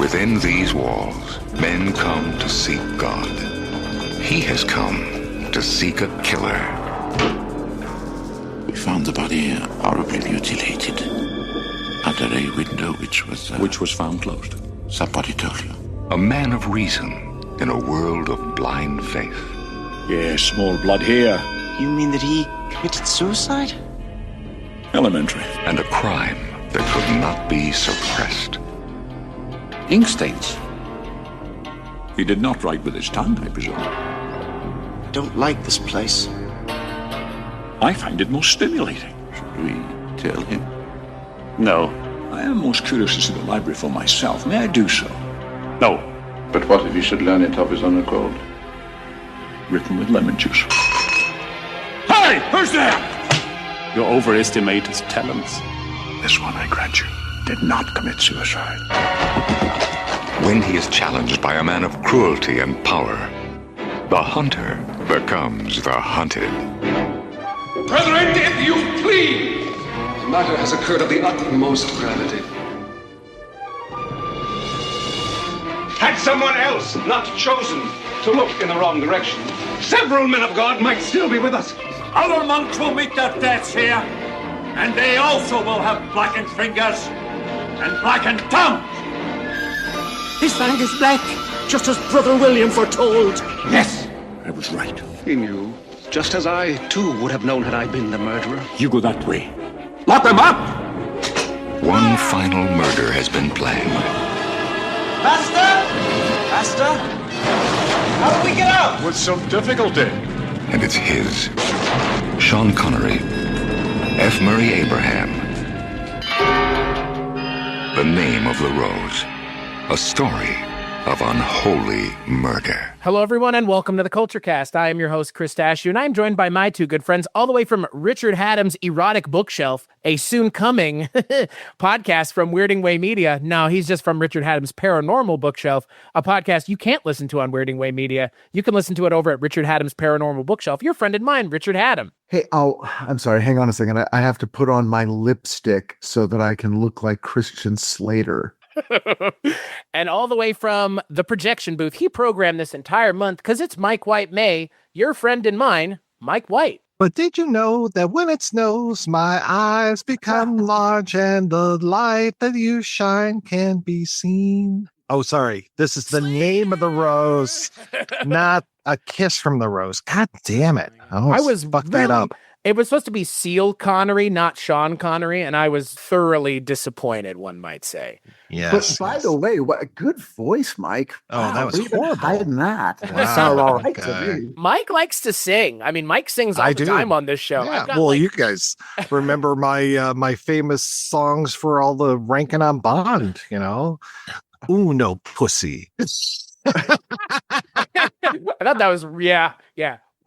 Within these walls, men come to seek God. He has come to seek a killer. We found the body horribly mutilated under a window which was found closed. Somebody told you. A man of reason in a world of blind faith. Yeah, small blood here. You mean that he committed suicide? Elementary. And a crime that could not be suppressed. Ink stains. He did not write with his tongue, I presume. I don't like this place. I find it most stimulating. Should we tell him? No. I am most curious to see the library for myself. May I do so? No. But what if he should learn it of his own accord? Written with lemon juice. Hey! Who's there? You overestimate his talents. This one, I grant you, did not commit suicide. When he is challenged by a man of cruelty and power, the hunter becomes the hunted. Brethren, if you please! The matter has occurred of the utmost gravity. Had someone else not chosen to look in the wrong direction, several men of God might still be with us. Other monks will meet their deaths here, and they also will have blackened fingers and blackened tongues. His fang is black, just as Brother William foretold. Yes, I was right. He knew, just as I, too, would have known had I been the murderer. You go that way. Lock them up! One final murder has been planned. Master? How do we get out? With some difficulty. And it's his. Sean Connery. F. Murray Abraham. The Name of the Rose. A story of unholy murder. Hello, everyone, and welcome to the Kulturecast. I am your host, Chris Stachiw, and I'm joined by my two good friends all the way from Richard Hatem's Erotic Bookshelf, a soon-coming podcast from Weirding Way Media. No, he's just from Richard Hatem's Paranormal Bookshelf, a podcast you can't listen to on Weirding Way Media. You can listen to it over at Richard Hatem's Paranormal Bookshelf. Your friend and mine, Richard Hatem. Hey, I'm sorry. Hang on a second. I have to put on my lipstick so that I can look like Christian Slater. And all the way from the projection booth, he programmed this entire month because it's Mike White May, your friend and mine, Mike White. But did you know that when it snows, my eyes become large and the light that you shine can be seen? Oh, sorry. This is the name of the rose, not a kiss from the rose. God damn it. I was fucked that up. It was supposed to be Seal Connery, not Sean Connery, and I was thoroughly disappointed, one might say. Yes. But by the way, what a good voice, Mike. Oh, wow, that was horrible. Hiding that. Wow. That sounded all right to me. Mike likes to sing. I mean, Mike sings all the time on this show. Yeah. Well, you guys remember my my famous songs for all the ranking on Bond, you know? Ooh, no pussy. I thought that was, yeah.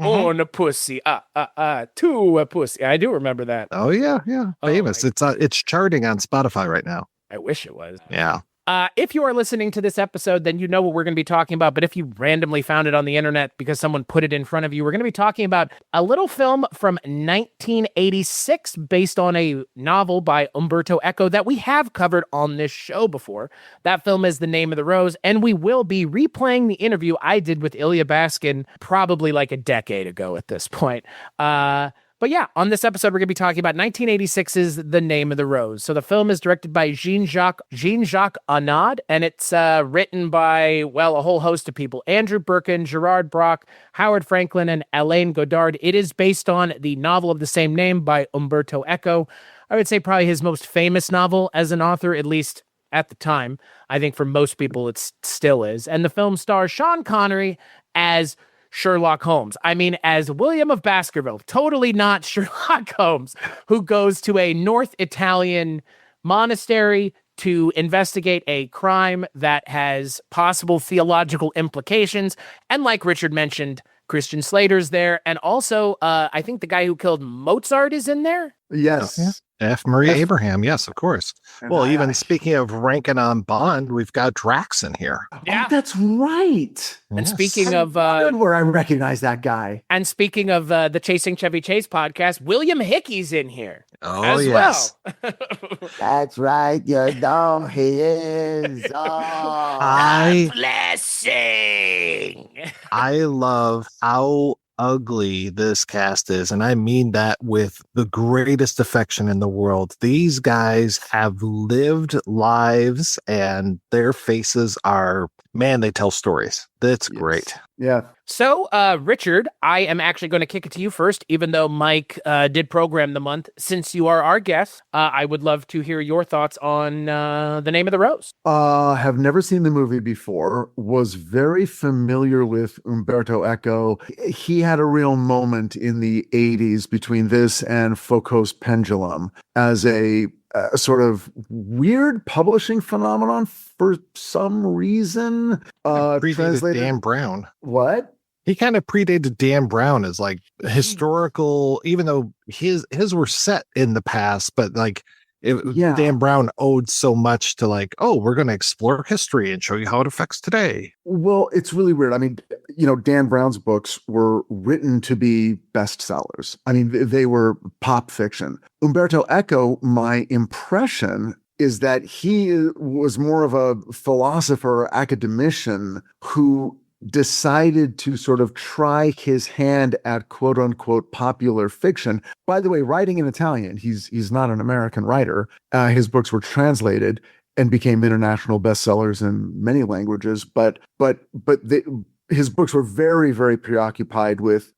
Oh, a pussy, to a pussy. I do remember that. Oh yeah, famous. It's charting on Spotify right now. I wish it was. Yeah. If you are listening to this episode, then you know what we're going to be talking about. But if you randomly found it on the internet because someone put it in front of you, we're going to be talking about a little film from 1986 based on a novel by Umberto Eco that we have covered on this show before. That film is The Name of the Rose, and we will be replaying the interview I did with Elya Baskin probably like a decade ago at this point. But yeah, on this episode, we're going to be talking about 1986's The Name of the Rose. So the film is directed by Jean-Jacques Annaud, and it's written by, well, a whole host of people. Andrew Birkin, Gerard Brock, Howard Franklin, and Alain Godard. It is based on the novel of the same name by Umberto Eco. I would say probably his most famous novel as an author, at least at the time. I think for most people, it still is. And the film stars Sean Connery as Sherlock Holmes. I mean, as William of Baskerville, totally not Sherlock Holmes, who goes to a North Italian monastery to investigate a crime that has possible theological implications. And like Richard mentioned, Christian Slater's there. And also, I think the guy who killed Mozart is in there. Yes. Yeah. F. Maria Abraham. Yes, of course. Well, even speaking of ranking on Bond, we've got Drax in here. Yeah. Oh, that's right. And speaking of where I recognize that guy. And speaking of the Chasing Chevy Chase podcast, William Hickey's in here. Oh, as yes. well. That's right. You know he is. Oh, blessing. I love how ugly this cast is, and I mean that with the greatest affection in the world. These guys have lived lives, and their faces are, man, they tell stories. That's great. Yeah. So, Richard, I am actually going to kick it to you first, even though Mike did program the month. Since you are our guest, I would love to hear your thoughts on The Name of the Rose. Have never seen the movie before, was very familiar with Umberto Eco. He had a real moment in the 80s between this and Foucault's Pendulum as a sort of weird publishing phenomenon for some reason. Predated Dan Brown. What? He kind of predated Dan Brown as like historical, even though his were set in the past, but like Dan Brown owed so much to like, oh, we're going to explore history and show you how it affects today. Well, it's really weird. I mean, Dan Brown's books were written to be bestsellers. I mean, they were pop fiction. Umberto Eco, my impression is that he was more of a philosopher or academician who decided to sort of try his hand at quote unquote popular fiction. By the way, writing in Italian, he's not an American writer. His books were translated and became international bestsellers in many languages. But his books were very, very preoccupied with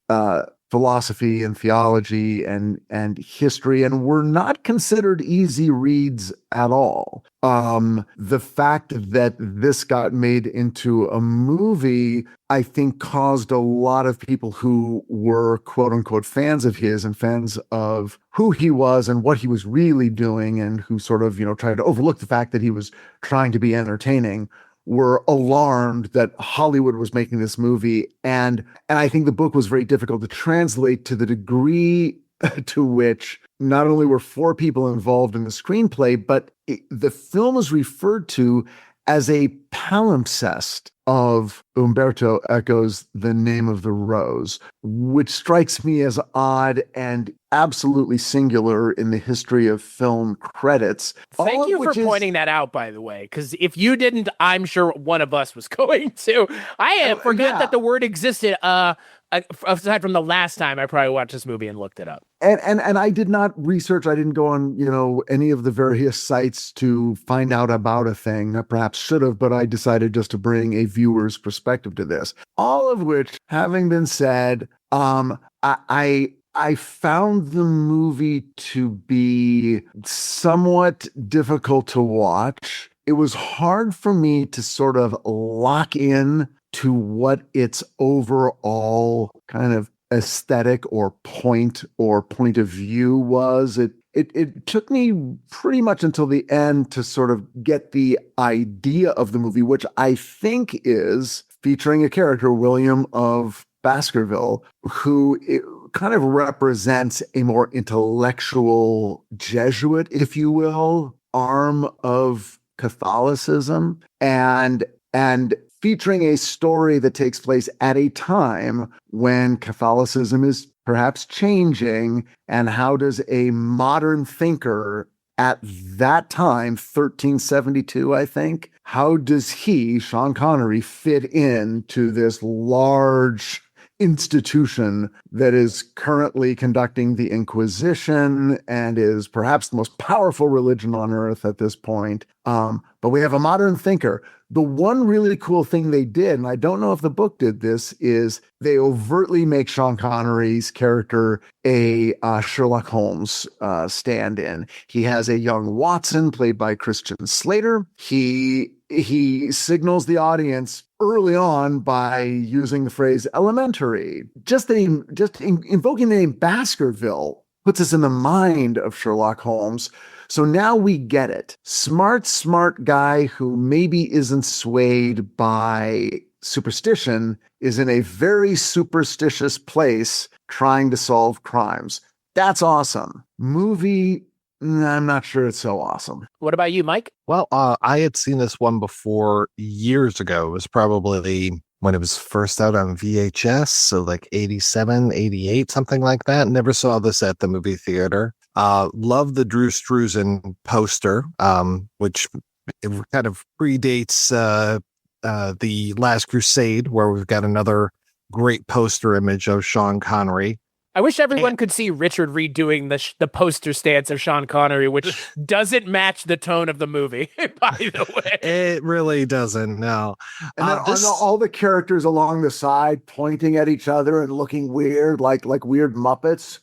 philosophy and theology and history, and were not considered easy reads at all. The fact that this got made into a movie, I think, caused a lot of people who were quote unquote fans of his and fans of who he was and what he was really doing, and who sort of, tried to overlook the fact that he was trying to be entertaining, were alarmed that Hollywood was making this movie. And I think the book was very difficult to translate to the degree to which not only were 4 people involved in the screenplay, but the film is referred to as a palimpsest of Umberto Eco's The Name of the Rose, which strikes me as odd and absolutely singular in the history of film credits. Thank you for pointing that out, by the way, because if you didn't, I'm sure one of us was going to. I forgot that the word existed. Aside from the last time I probably watched this movie and looked it up. And I did not research. I didn't go on, any of the various sites to find out about a thing. I perhaps should have, but I decided just to bring a viewer's perspective to this. All of which, having been said, I found the movie to be somewhat difficult to watch. It was hard for me to sort of lock in to what its overall kind of aesthetic or point of view was. It took me pretty much until the end to sort of get the idea of the movie, which I think is featuring a character, William of Baskerville, who kind of represents a more intellectual Jesuit, if you will, arm of Catholicism, and featuring a story that takes place at a time when Catholicism is perhaps changing, and how does a modern thinker at that time, 1372, I think, how does he, Sean Connery, fit into this large institution that is currently conducting the Inquisition and is perhaps the most powerful religion on earth at this point. But we have a modern thinker. The one really cool thing they did, and I don't know if the book did this, is they overtly make Sean Connery's character a Sherlock Holmes stand-in. He has a young Watson played by Christian Slater. He signals the audience early on by using the phrase elementary. Just invoking the name Baskerville puts us in the mind of Sherlock Holmes. So now we get it. Smart guy who maybe isn't swayed by superstition is in a very superstitious place trying to solve crimes. That's awesome. Movie, I'm not sure it's so awesome. What about you, Mike? Well, I had seen this one before years ago. It was probably when it was first out on VHS, so like 87, 88, something like that. Never saw this at the movie theater. Love the Drew Struzan poster, which kind of predates the Last Crusade, where we've got another great poster image of Sean Connery. I wish everyone could see Richard redoing the poster stance of Sean Connery, which doesn't match the tone of the movie, by the way. It really doesn't, no. And then all the characters along the side pointing at each other and looking weird, like weird Muppets.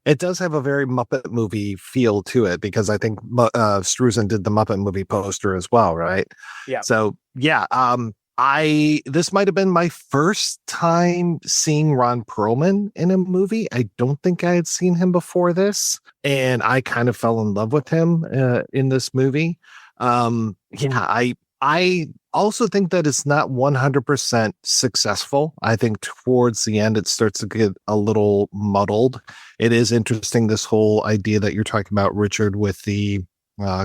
It does have a very Muppet movie feel to it, because I think Struzan did the Muppet movie poster as well, right? Yeah. So, yeah, this might have been my first time seeing Ron Perlman in a movie. I don't think I had seen him before this, and I kind of fell in love with him in this movie. I also think that it's not 100% successful. I think towards the end, it starts to get a little muddled. It is interesting, this whole idea that you're talking about, Richard, with the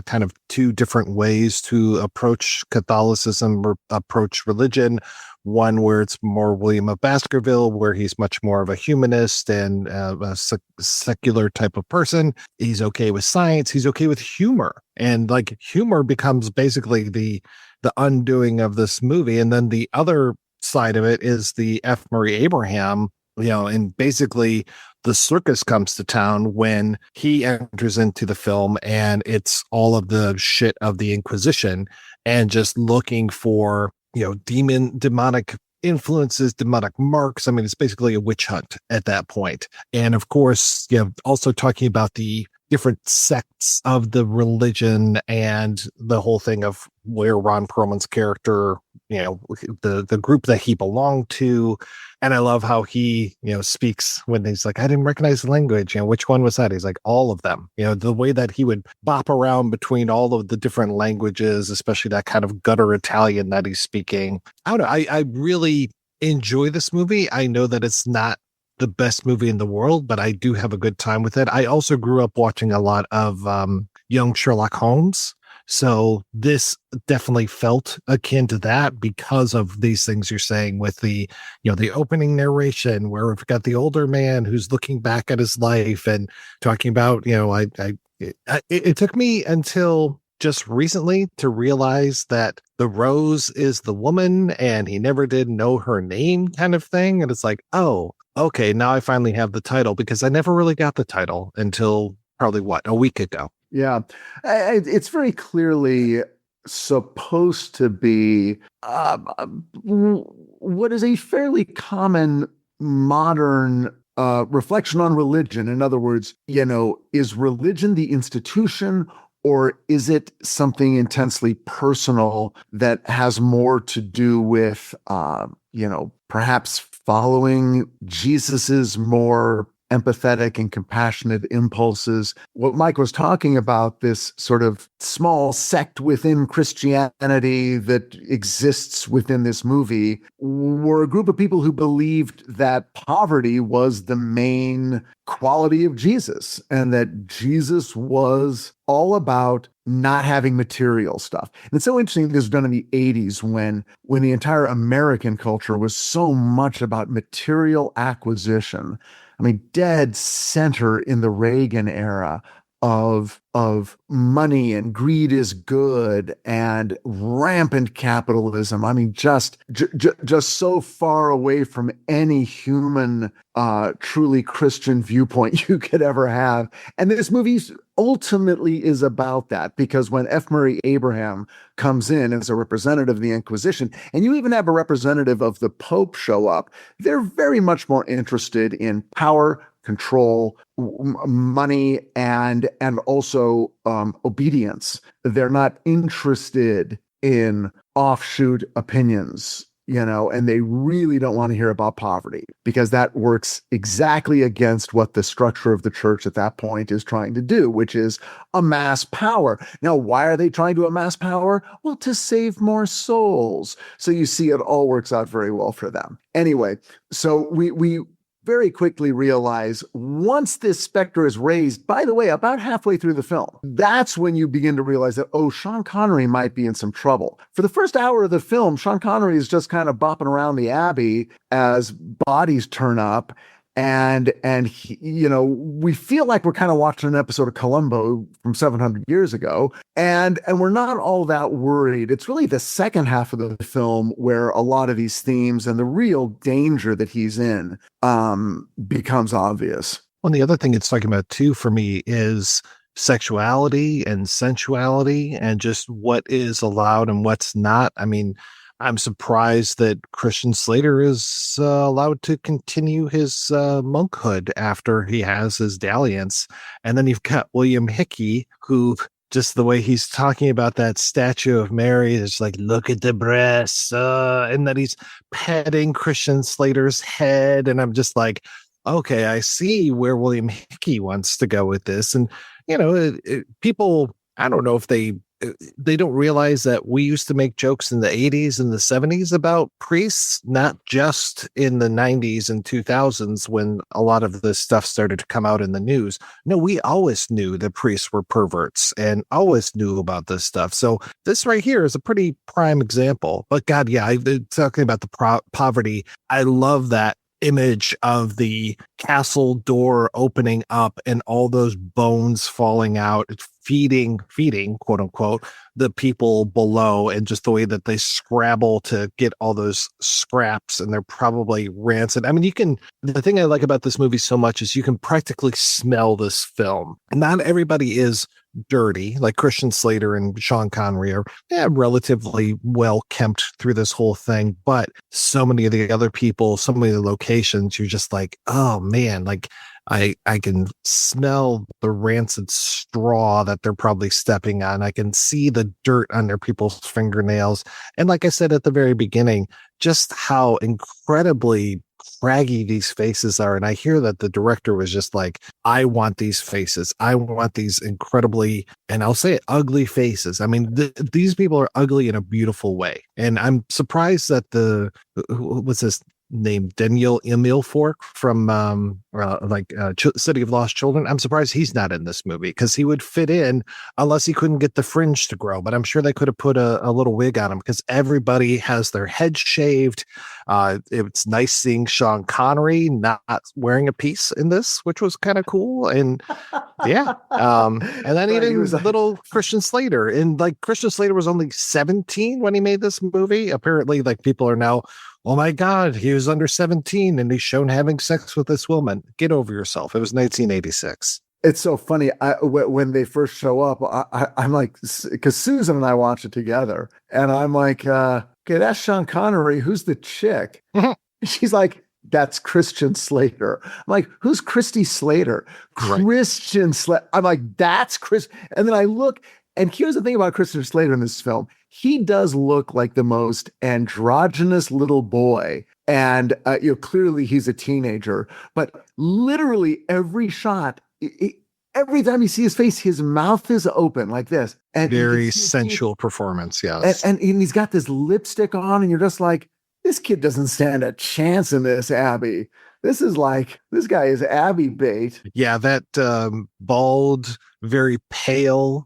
kind of two different ways to approach Catholicism or approach religion. One where it's more William of Baskerville, where he's much more of a humanist and a secular type of person. He's okay with science. He's okay with humor. And like humor becomes basically the undoing of this movie. And then the other side of it is the F. Murray Abraham, and basically the circus comes to town when he enters into the film, and it's all of the shit of the Inquisition and just looking for, demonic influences, demonic marks. I mean, it's basically a witch hunt at that point. And of course, also talking about the different sects of the religion and the whole thing of where Ron Perlman's character, the group that he belonged to. And I love how he, speaks when he's like, I didn't recognize the language. Which one was that? He's like, all of them. The way that he would bop around between all of the different languages, especially that kind of gutter Italian that he's speaking. I don't know. I really enjoy this movie. I know that it's not the best movie in the world, but I do have a good time with it. I also grew up watching a lot of young Sherlock Holmes. So this definitely felt akin to that because of these things you're saying with the, the opening narration where we've got the older man who's looking back at his life and talking about, it took me until just recently to realize that the rose is the woman and he never did know her name kind of thing. And it's like, oh, okay, now I finally have the title, because I never really got the title until probably a week ago. Yeah, it's very clearly supposed to be what is a fairly common modern reflection on religion. In other words, is religion the institution, or is it something intensely personal that has more to do with, perhaps following Jesus's more empathetic and compassionate impulses? What Mike was talking about, this sort of small sect within Christianity that exists within this movie, were a group of people who believed that poverty was the main quality of Jesus, and that Jesus was all about not having material stuff. And it's so interesting, this was done in the 80s when the entire American culture was so much about material acquisition. I mean, dead center in the Reagan era of money and greed is good and rampant capitalism. I mean, just so far away from any human, truly Christian viewpoint you could ever have. And this movie ultimately is about that, because when F. Murray Abraham comes in as a representative of the Inquisition, and you even have a representative of the Pope show up, they're very much more interested in power, control, money, and also obedience. They're not interested in offshoot opinions and they really don't want to hear about poverty because that works exactly against what the structure of the church at that point is trying to do, which is amass power. Now, why are they trying to amass power? Well, to save more souls. So you see, it all works out very well for them. Anyway, so we very quickly realize once this specter is raised, by the way, about halfway through the film, that's when you begin to realize that, Sean Connery might be in some trouble. For the first hour of the film, Sean Connery is just kind of bopping around the abbey as bodies turn up. And he, we feel like we're kind of watching an episode of Columbo from 700 years ago. And we're not all that worried. It's really the second half of the film where a lot of these themes and the real danger that he's in becomes obvious. Well, the other thing it's talking about too for me is sexuality and sensuality and just what is allowed and what's not. I mean, I'm surprised that Christian Slater is allowed to continue his monkhood after he has his dalliance. And then you've got William Hickey, who just the way he's talking about that statue of Mary is like, look at the breasts. And then he's petting Christian Slater's head. And I'm just like, okay, I see where William Hickey wants to go with this. And, people, I don't know if they don't realize that we used to make jokes in the 80s and the 70s about priests, not just in the 90s and 2000s when a lot of this stuff started to come out in the news. No, we always knew that priests were perverts and always knew about this stuff. So this right here is a pretty prime example. But God, yeah, talking about the poverty, I love that image of the castle door opening up and all those bones falling out, feeding, quote unquote, the people below, and just the way that they scrabble to get all those scraps, and they're probably rancid. I mean, the thing I like about this movie so much is you can practically smell this film. Not everybody is dirty, like Christian Slater and Sean Connery are relatively well kempt through this whole thing, but so many of the other people, so many of the locations, you're just like, oh man, like I can smell the rancid straw that they're probably stepping on. I can see the dirt under people's fingernails. And like I said at the very beginning, just how incredibly craggy these faces are. And I hear that the director was just like, I want these faces. I want these incredibly, and I'll say it, ugly faces. I mean, these people are ugly in a beautiful way. And I'm surprised that what's his name, Daniel Emilfork from City of Lost Children. I'm surprised he's not in this movie because he would fit in unless he couldn't get the fringe to grow. But I'm sure they could have put a little wig on him because everybody has their head shaved. It's nice seeing Sean Connery not wearing a piece in this, which was kind of cool. And yeah. And then right, even little Christian Slater. And like Christian Slater was only 17 when he made this movie. Apparently, like people are now, oh my God, he was under 17 and he's shown having sex with this woman. Get over yourself. It was 1986. It's so funny. When they first show up, I'm like, because Susan and I watch it together, and I'm like, okay, that's Sean Connery. Who's the chick? She's like, that's Christian Slater. I'm like, who's Christy Slater? Right. Christian Slater. I'm like, that's Chris. And then I look, and here's the thing about Christian Slater in this film. He does look like the most androgynous little boy. And clearly he's a teenager, but literally every shot, every time you see his face, his mouth is open like this. And very sensual performance, yes. And he's got this lipstick on, and you're just like, this kid doesn't stand a chance in this, Abby. This guy is Abby bait. Yeah, that bald, very pale,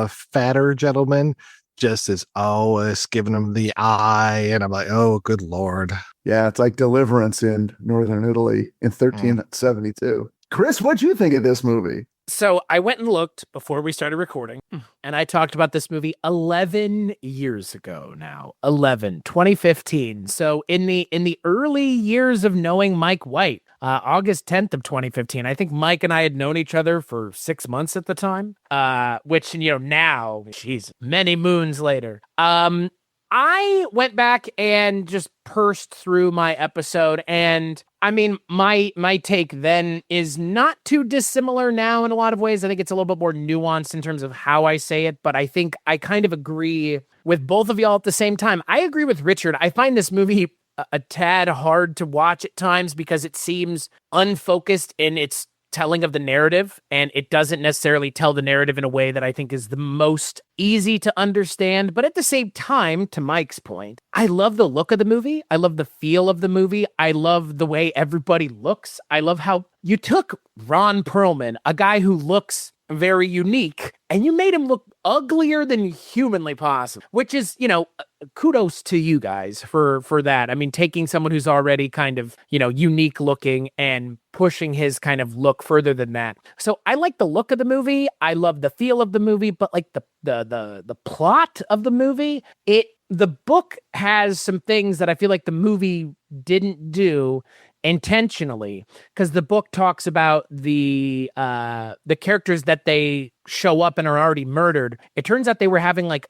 fatter gentleman just is always giving him the eye. And I'm like, oh, good Lord. Yeah, it's like Deliverance in Northern Italy in 1372. Chris, what'd you think of this movie? So I went and looked before we started recording, and I talked about this movie 11 years ago now. 2015. So in the early years of knowing Mike White, August 10th of 2015, I think Mike and I had known each other for 6 months at the time, which, now, geez, many moons later. I went back and just pursed through my episode, and I mean, my take then is not too dissimilar now in a lot of ways. I think it's a little bit more nuanced in terms of how I say it, but I think I kind of agree with both of y'all at the same time. I agree with Richard. I find this movie a tad hard to watch at times because it seems unfocused in its telling of the narrative, and it doesn't necessarily tell the narrative in a way that I think is the most easy to understand. But at the same time, to Mike's point, I love the look of the movie. I love the feel of the movie. I love the way everybody looks. I love how you took Ron Perlman, a guy who looks very unique, and you made him look uglier than humanly possible, which is, kudos to you guys for that. I mean, taking someone who's already kind of, unique looking and pushing his kind of look further than that. So I like the look of the movie. I love the feel of the movie, but like the plot of the movie, the book has some things that I feel like the movie didn't do intentionally, because the book talks about the characters that they show up and are already murdered. It turns out they were having like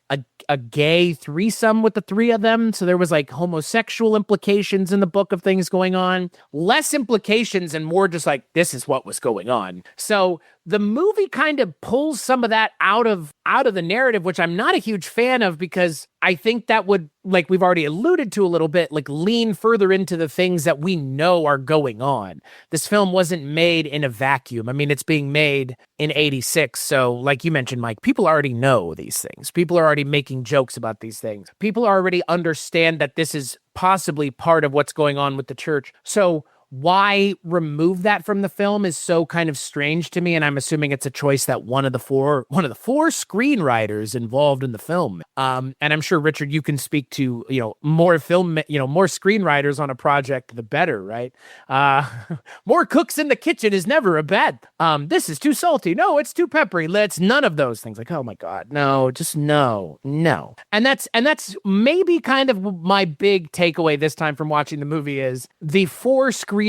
a gay threesome with the three of them. So there was like homosexual implications in the book of things going on, less implications and more just like, this is what was going on. So the movie kind of pulls some of that out of the narrative, which I'm not a huge fan of, because I think that would, like we've already alluded to a little bit, like lean further into the things that we know are going on. This film wasn't made in a vacuum. I mean, it's being made in 86. So like you mentioned, Mike, people already know these things. People are already making jokes about these things. People already understand that this is possibly part of what's going on with the church. So why remove that from the film is so kind of strange to me, and I'm assuming it's a choice that one of the four screenwriters involved in the film. And I'm sure, Richard, you can speak to more more screenwriters on a project, the better, right? More cooks in the kitchen is never a bad. This is too salty. No, it's too peppery. Let's none of those things. Like, oh my God, no, just no. And that's maybe kind of my big takeaway this time from watching the movie is the four screenwriters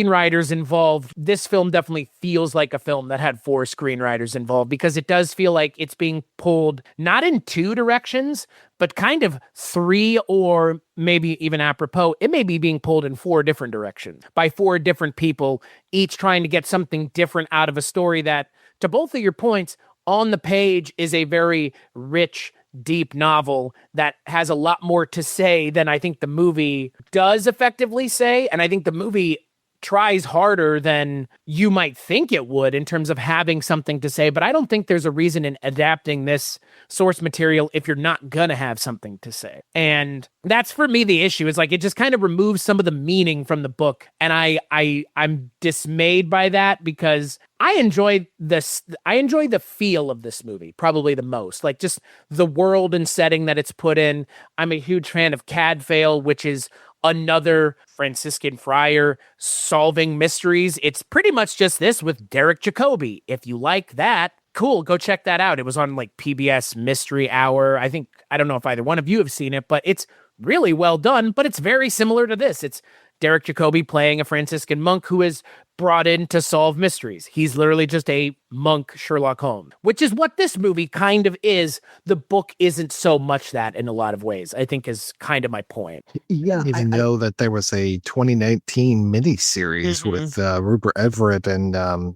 involved. This film definitely feels like a film that had four screenwriters involved, because it does feel like it's being pulled not in two directions, but kind of three, or maybe even apropos, it may be being pulled in four different directions by four different people, each trying to get something different out of a story that, to both of your points, on the page is a very rich, deep novel that has a lot more to say than I think the movie does effectively say. And I think the movie tries harder than you might think it would in terms of having something to say, but I don't think there's a reason in adapting this source material if you're not gonna have something to say. And that's for me the issue, is like it just kind of removes some of the meaning from the book, and I'm dismayed by that, because I enjoy the feel of this movie probably the most, like just the world and setting that it's put in. I'm a huge fan of Cadfael, which is another Franciscan friar solving mysteries. It's pretty much just this with Derek Jacobi. If you like that, cool, go check that out. It was on like PBS Mystery Hour. I don't know if either one of you have seen it, but it's really well done, but it's very similar to this. It's Derek Jacobi playing a Franciscan monk who is brought in to solve mysteries. He's literally just a monk Sherlock Holmes, which is what this movie kind of is. The book isn't so much that in a lot of ways, I think, is kind of my point. Yeah, I didn't even know that there was a 2019 miniseries with Rupert Everett and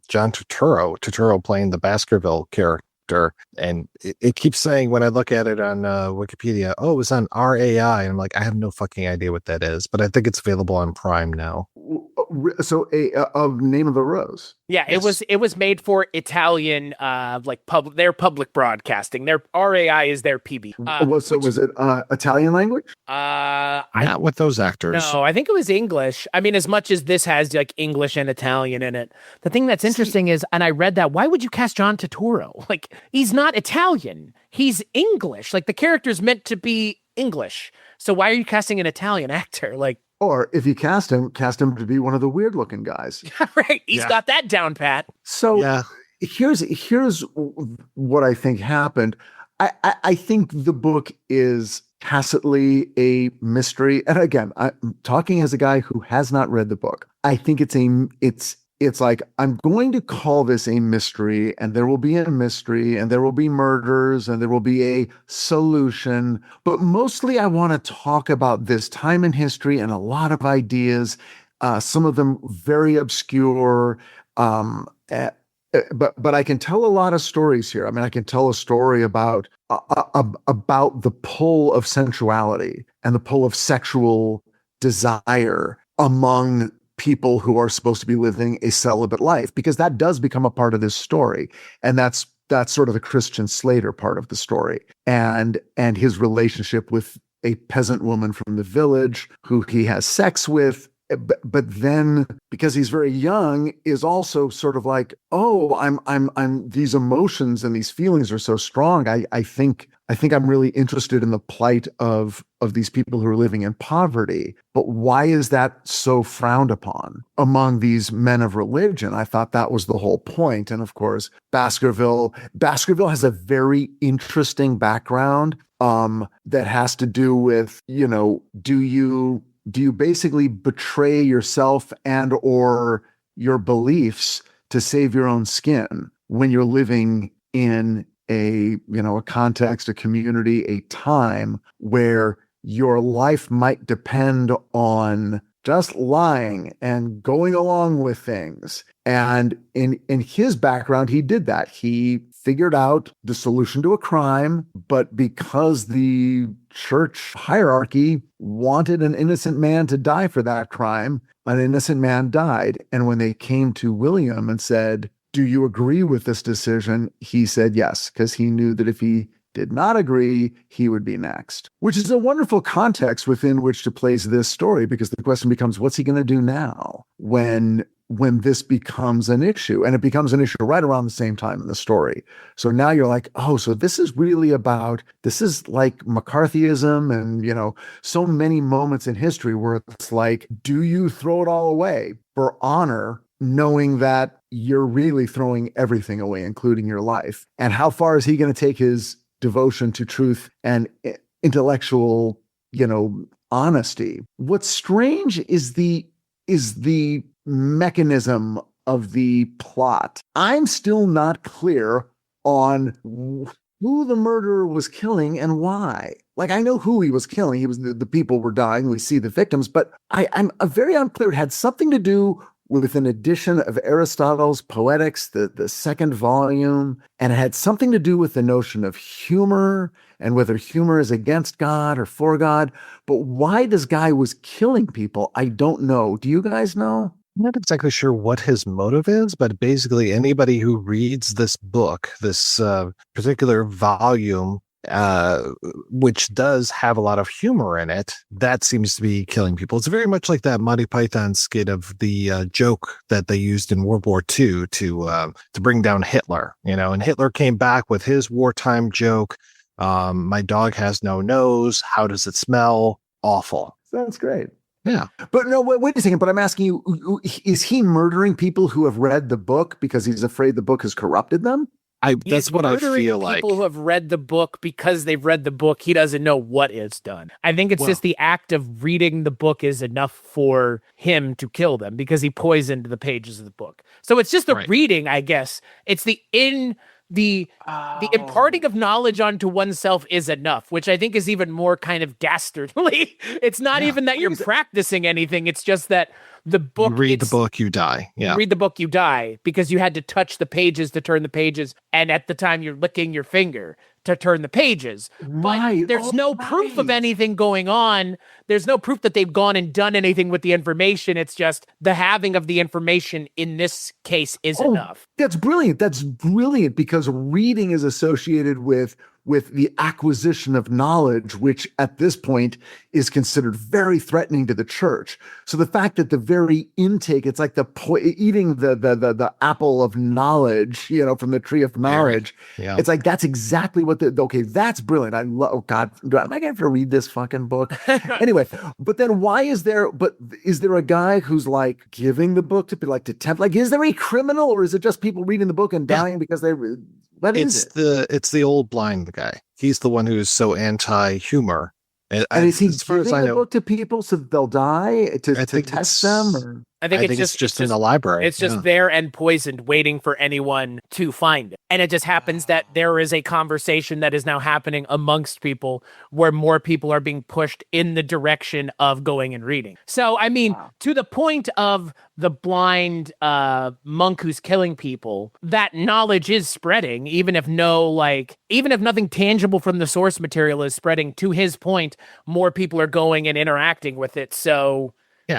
John Turturro playing the Baskerville character. And it keeps saying, when I look at it on Wikipedia, it was on RAI, and I'm like, I have no fucking idea what that is, but I think it's available on Prime now. So of Name of the Rose. Yeah, yes. It was made for Italian their public broadcasting. Their RAI is their PB. Was it Italian language? Not with those actors. No, I think it was English. I mean, as much as this has like English and Italian in it. The thing that's interesting is, and I read that, why would you cast John Turturro? Like, he's not Italian. He's English. Like, the character's meant to be English. So why are you casting an Italian actor? Like, or if you cast him to be one of the weird looking guys. Right. He's got that down pat. So here's what I think happened. I think the book is tacitly a mystery. And again, I'm talking as a guy who has not read the book. I think it's it's like, I'm going to call this a mystery, and there will be a mystery, and there will be murders, and there will be a solution. But mostly I want to talk about this time in history and a lot of ideas, some of them very obscure. But I can tell a lot of stories here. I mean, I can tell a story about the pull of sensuality and the pull of sexual desire among people who are supposed to be living a celibate life, because that does become a part of this story. And that's sort of the Christian Slater part of the story, and his relationship with a peasant woman from the village who he has sex with. But then, because he's very young, is also sort of like, oh, I'm these emotions and these feelings are so strong. I think I'm really interested in the plight of these people who are living in poverty. But why is that so frowned upon among these men of religion? I thought that was the whole point. And of course, Baskerville has a very interesting background that has to do with, do you basically betray yourself and or your beliefs to save your own skin when you're living in a context, a community, a time where your life might depend on just lying and going along with things? And in his background, he did that. He figured out the solution to a crime, but because the church hierarchy wanted an innocent man to die for that crime, an innocent man died. And when they came to William and said, do you agree with this decision? He said yes, because he knew that if he did not agree, he would be next, which is a wonderful context within which to place this story, because the question becomes, what's he going to do now when this becomes an issue? And it becomes an issue right around the same time in the story. So now you're like, oh, so this is like McCarthyism and, so many moments in history where it's like, do you throw it all away for honor, knowing that you're really throwing everything away, including your life? And how far is he going to take his devotion to truth and intellectual, honesty? What's strange is the mechanism of the plot. I'm still not clear on who the murderer was killing and why. Like, I know who he was killing. He was the people were dying. We see the victims, but I'm very unclear. It had something to do with an edition of Aristotle's Poetics, the second volume, and it had something to do with the notion of humor and whether humor is against God or for God. But why this guy was killing people, I don't know. Do you guys know? I'm not exactly sure what his motive is, but basically anybody who reads this book, this particular volume, which does have a lot of humor in it, that seems to be killing people. It's very much like that Monty Python skit of the joke that they used in World War II to bring down Hitler. And Hitler came back with his wartime joke. My dog has no nose. How does it smell? Awful. Sounds great. Yeah. But no, wait a second. But I'm asking you, is he murdering people who have read the book because he's afraid the book has corrupted them? That's what I feel like. People who have read the book because they've read the book, he doesn't know what is done. I think it's just the act of reading the book is enough for him to kill them because he poisoned the pages of the book. So it's just the reading, I guess. It's the imparting of knowledge onto oneself is enough, which I think is even more kind of dastardly. It's not even that you're practicing anything. It's just that the book. You read the book, you die. Yeah. You read the book, you die because you had to touch the pages to turn the pages. And at the time you're licking your finger to turn the pages. But there's no proof of anything going on. There's no proof that they've gone and done anything with the information. It's just the having of the information in this case is enough. That's brilliant. That's brilliant because reading is associated with the acquisition of knowledge, which at this point is considered very threatening to the church. So the fact that the very intake, it's like eating the apple of knowledge, from the tree of knowledge. Yeah. It's like, that's exactly what that's brilliant. I love, oh God, am I going to have to read this fucking book? Anyway, but then is there a guy who's like giving the book to be like to tempt, like, is there a criminal or is it just people reading the book and dying because they It's the old blind guy. He's the one who is so anti-humor. And is he giving the book to people so that they'll die to test them? Or? I think it's just in the library. It's just there and poisoned, waiting for anyone to find it. And it just happens that there is a conversation that is now happening amongst people where more people are being pushed in the direction of going and reading. So, I mean, to the point of the blind monk who's killing people, that knowledge is spreading, even if nothing tangible from the source material is spreading. To his point, more people are going and interacting with it. So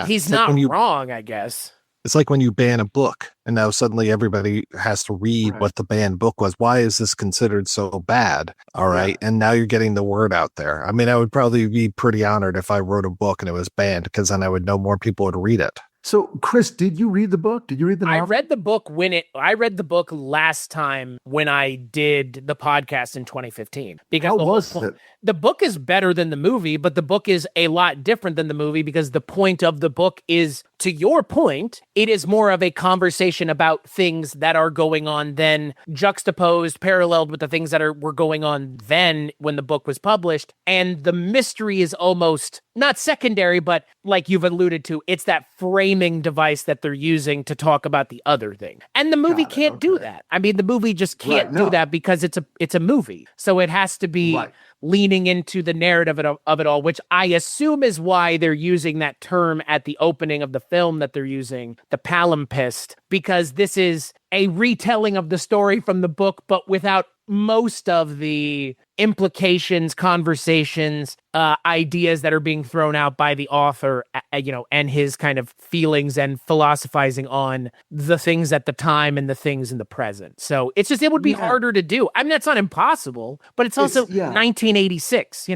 he's not wrong, I guess. It's like when you ban a book and now suddenly everybody has to read what the banned book was. Why is this considered so bad? All right. And now you're getting the word out there. I mean, I would probably be pretty honored if I wrote a book and it was banned, because then I would know more people would read it. So, Chris, did you read the book? Did you read the novel? I read the book last time when I did the podcast in 2015. Because how was it? The book is better than the movie, but the book is a lot different than the movie because the point of the book is, to your point, it is more of a conversation about things that are going on then, juxtaposed, paralleled with the things that were going on then when the book was published. And the mystery is almost not secondary, but like you've alluded to, it's that framing device that they're using to talk about the other thing. And the movie can't do that. I mean, the movie just can't do that because it's a movie. So it has to be leaning into the narrative of it all, which I assume is why they're using that term at the opening of the film that they're using, the palimpsest, because this is a retelling of the story from the book, but without most of the implications, conversations, ideas that are being thrown out by the author, and his kind of feelings and philosophizing on the things at the time and the things in the present. So it's just, it would be harder to do. I mean, that's not impossible, but it's also 1986,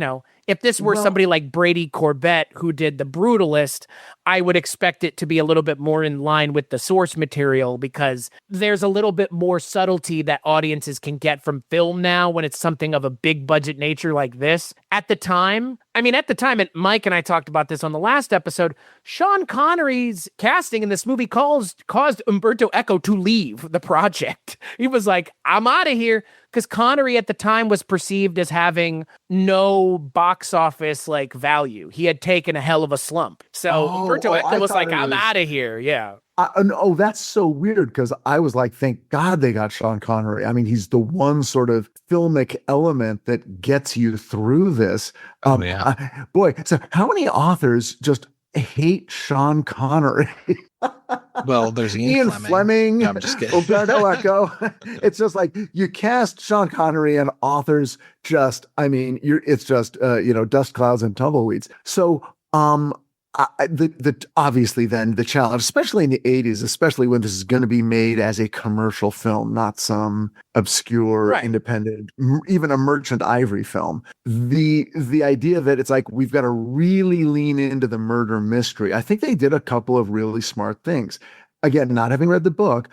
If this were somebody like Brady Corbett who did The Brutalist, I would expect it to be a little bit more in line with the source material, because there's a little bit more subtlety that audiences can get from film now when it's something of a big budget nature like this. At the time, and Mike and I talked about this on the last episode, Sean Connery's casting in this movie caused Umberto Eco to leave the project. He was like, I'm out of here. Because Connery at the time was perceived as having no box office value. He had taken a hell of a slump. So Umberto Eco was like, I'm out of here. Yeah. That's so weird, because I was like, thank God they got Sean Connery. I mean, he's the one sort of filmic element that gets you through this. So how many authors just hate Sean Connery? Well, there's Ian Fleming. No, I'm just kidding. Umberto Eco. It's just like you cast Sean Connery and authors just, it's just, dust clouds and tumbleweeds. So, obviously then the challenge, especially in the 80s, especially when this is going to be made as a commercial film, not some obscure, independent, even a Merchant Ivory film. The idea that it's like, we've got to really lean into the murder mystery. I think they did a couple of really smart things. Again, not having read the book,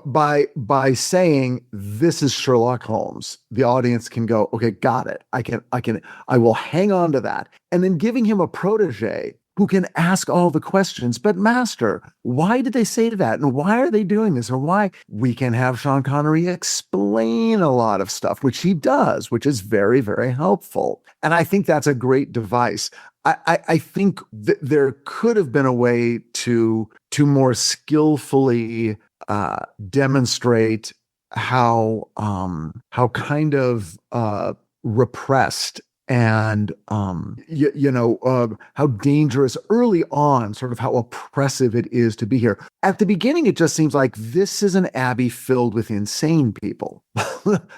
by saying this is Sherlock Holmes, the audience can go, okay, got it. I will hang on to that. And then giving him a protege who can ask all the questions. But master, why did they say that? And why are they doing this? Or why? We can have Sean Connery explain a lot of stuff, which he does, which is very, very helpful. And I think that's a great device. I think there could have been a way to more skillfully demonstrate how kind of repressed and how dangerous early on, sort of how oppressive it is to be here. At the beginning, it just seems like this is an abbey filled with insane people.